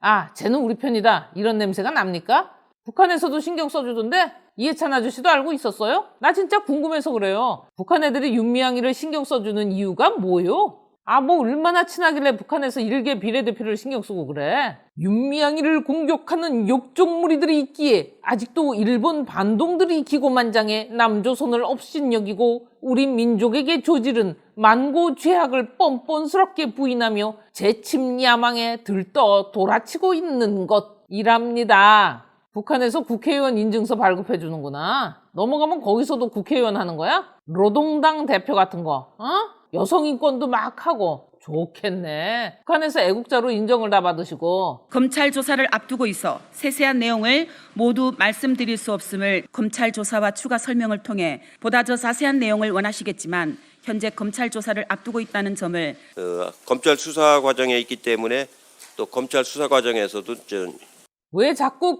아, 쟤는 우리 편이다. 이런 냄새가 납니까? 북한에서도 신경 써주던데 이해찬 아저씨도 알고 있었어요? 나 진짜 궁금해서 그래요. 북한 애들이 윤미향이를 신경 써주는 이유가 뭐요? 아, 뭐 얼마나 친하길래 북한에서 일개 비례대표를 신경 쓰고 그래? 윤미향이를 공격하는 욕종무리들이 있기에 아직도 일본 반동들이 기고만장해 남조선을 업신여기고 우리 민족에게 조지른 만고죄악을 뻔뻔스럽게 부인하며 재침 야망에 들떠 돌아치고 있는 것이랍니다. 북한에서 국회의원 인증서 발급해 주는구나. 넘어가면 거기서도 국회의원 하는 거야? 노동당 대표 같은 거, 어? 여성인권도 막 하고 좋겠네. 북한에서 애국자로 인정을 다 받으시고. 검찰 조사를 앞두고 있어 세세한 내용을 모두 말씀드릴 수 없음을 검찰 조사와 추가 설명을 통해 보다 더 자세한 내용을 원하시겠지만 현재 검찰 조사를 앞두고 있다는 점을 검찰 수사 과정에 있기 때문에 또 검찰 수사 과정에서도 왜 자꾸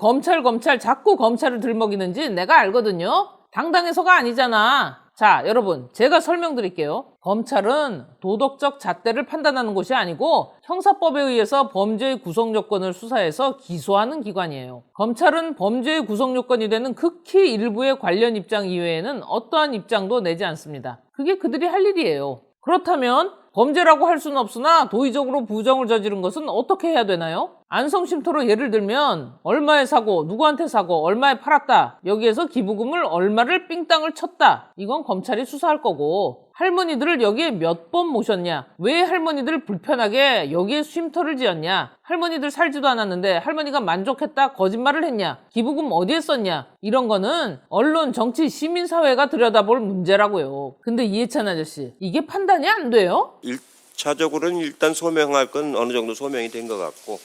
자꾸 검찰을 들먹이는지 내가 알거든요. 당당해서가 아니잖아. 자, 여러분, 제가 설명드릴게요. 검찰은 도덕적 잣대를 판단하는 것이 아니고 형사법에 의해서 범죄의 구성 요건을 수사해서 기소하는 기관이에요. 검찰은 범죄의 구성 요건이 되는 극히 일부의 관련 입장 이외에는 어떠한 입장도 내지 않습니다. 그게 그들이 할 일이에요. 그렇다면 범죄라고 할 수는 없으나 도의적으로 부정을 저지른 것은 어떻게 해야 되나요? 안성쉼터로 예를 들면 얼마에 사고, 누구한테 사고, 얼마에 팔았다. 여기에서 기부금을 얼마를 삥땅을 쳤다. 이건 검찰이 수사할 거고 할머니들을 여기에 몇 번 모셨냐? 왜 할머니들 불편하게 여기에 쉼터를 지었냐? 할머니들 살지도 않았는데 할머니가 만족했다? 거짓말을 했냐? 기부금 어디에 썼냐? 이런 거는 언론, 정치, 시민사회가 들여다볼 문제라고요. 근데 이해찬 아저씨, 이게 판단이 안 돼요? 1차적으로는 일단 소명할 건 어느 정도 소명이 된 것 같고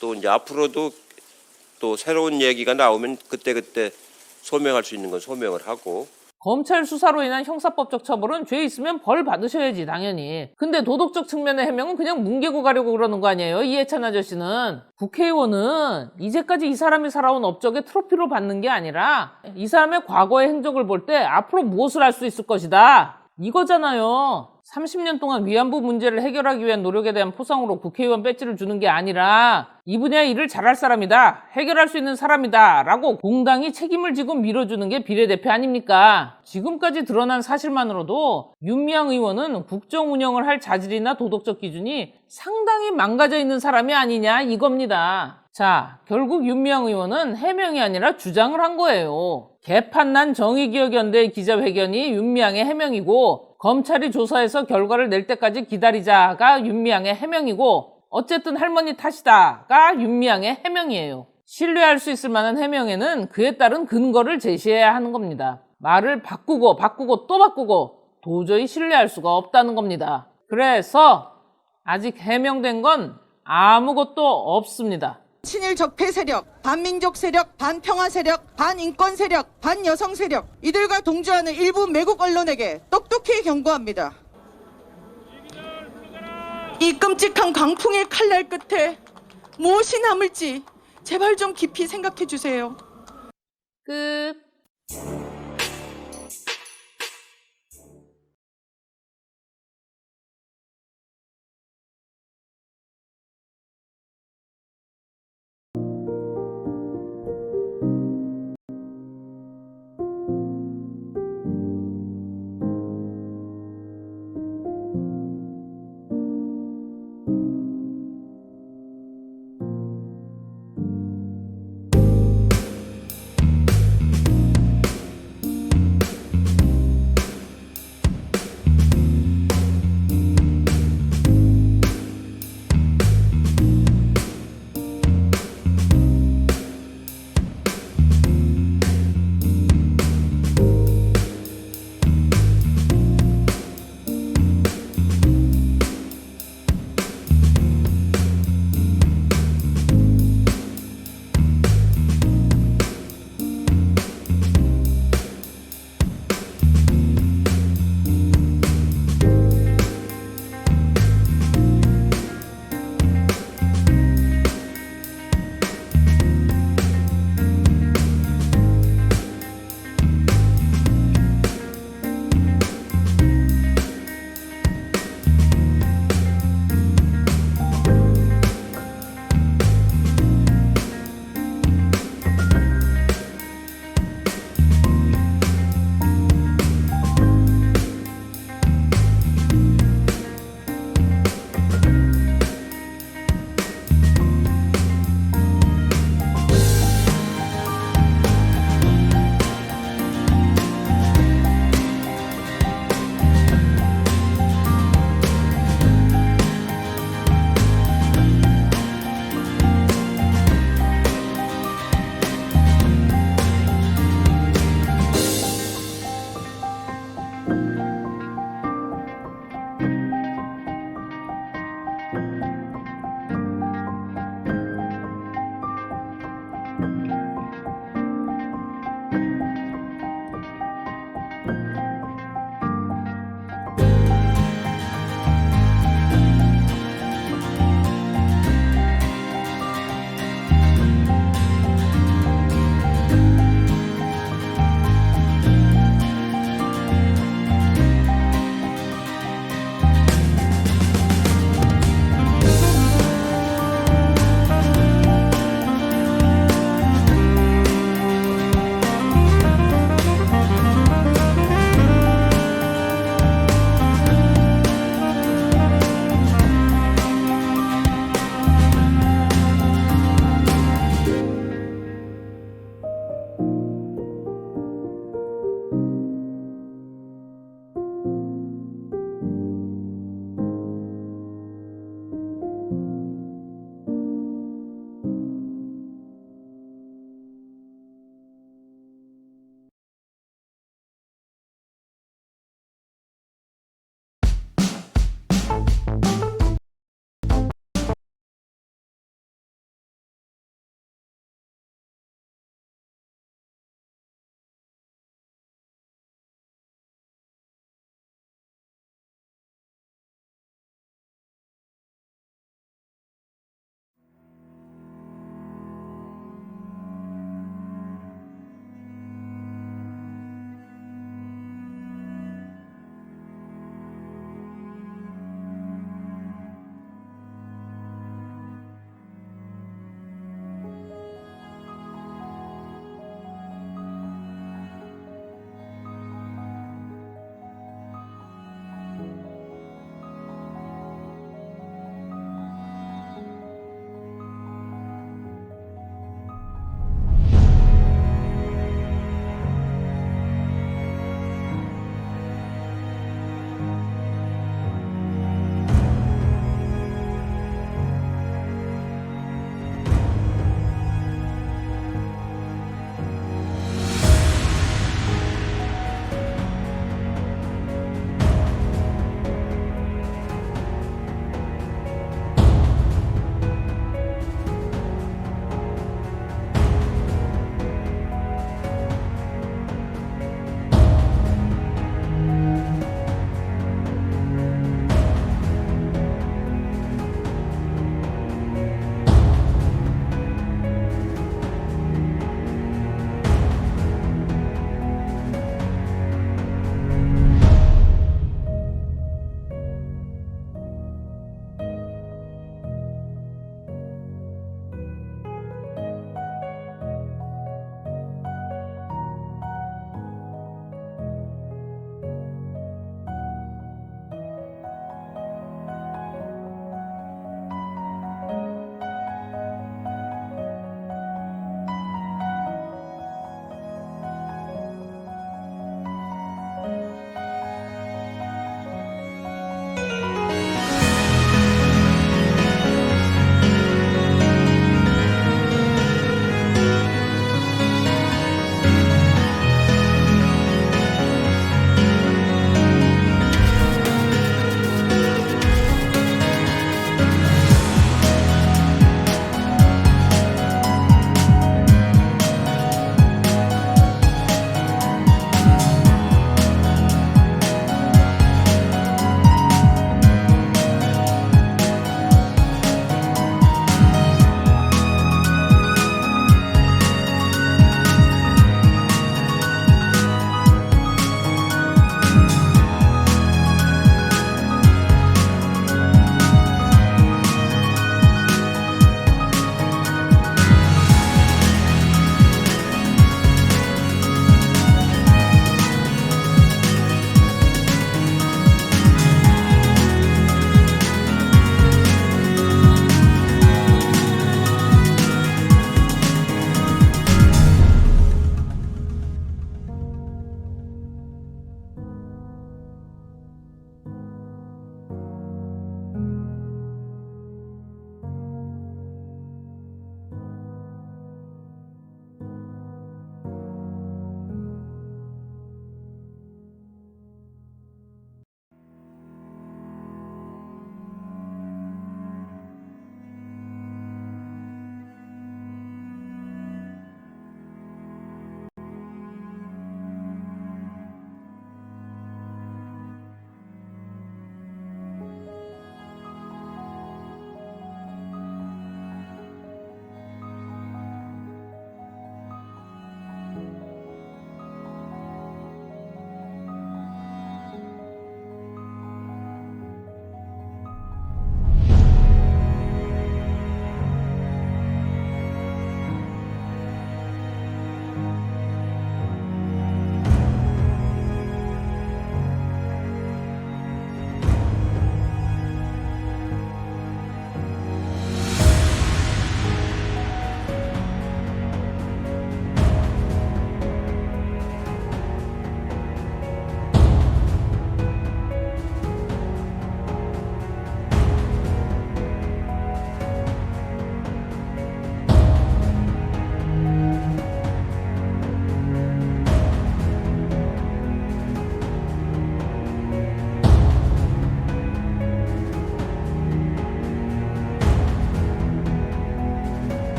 또 이제 앞으로도 또 새로운 얘기가 나오면 그때그때 소명할 수 있는 건 소명을 하고. 검찰 수사로 인한 형사법적 처벌은 죄 있으면 벌 받으셔야지, 당연히. 근데 도덕적 측면의 해명은 그냥 뭉개고 가려고 그러는 거 아니에요, 이해찬 아저씨는. 국회의원은 이제까지 이 사람이 살아온 업적의 트로피로 받는 게 아니라 이 사람의 과거의 행적을 볼 때 앞으로 무엇을 할 수 있을 것이다, 이거잖아요. 30년 동안 위안부 문제를 해결하기 위한 노력에 대한 포상으로 국회의원 배지를 주는 게 아니라 이 분야의 일을 잘할 사람이다, 해결할 수 있는 사람이다 라고 공당이 책임을 지고 밀어주는 게 비례대표 아닙니까? 지금까지 드러난 사실만으로도 윤미향 의원은 국정 운영을 할 자질이나 도덕적 기준이 상당히 망가져 있는 사람이 아니냐, 이겁니다. 자, 결국 윤미향 의원은 해명이 아니라 주장을 한 거예요. 개판난 정의기억연대 기자회견이 윤미향의 해명이고 검찰이 조사해서 결과를 낼 때까지 기다리자가 윤미향의 해명이고 어쨌든 할머니 탓이다가 윤미향의 해명이에요. 신뢰할 수 있을 만한 해명에는 그에 따른 근거를 제시해야 하는 겁니다. 말을 바꾸고 또 바꾸고 도저히 신뢰할 수가 없다는 겁니다. 그래서 아직 해명된 건 아무것도 없습니다. 친일 적폐 세력, 반민족 세력, 반평화 세력, 반인권 세력, 반여성 세력 이들과 동조하는 일부 매국 언론에게 똑똑히 경고합니다. 이 끔찍한 광풍의 칼날 끝에 무엇이 남을지 제발 좀 깊이 생각해 주세요. 끝.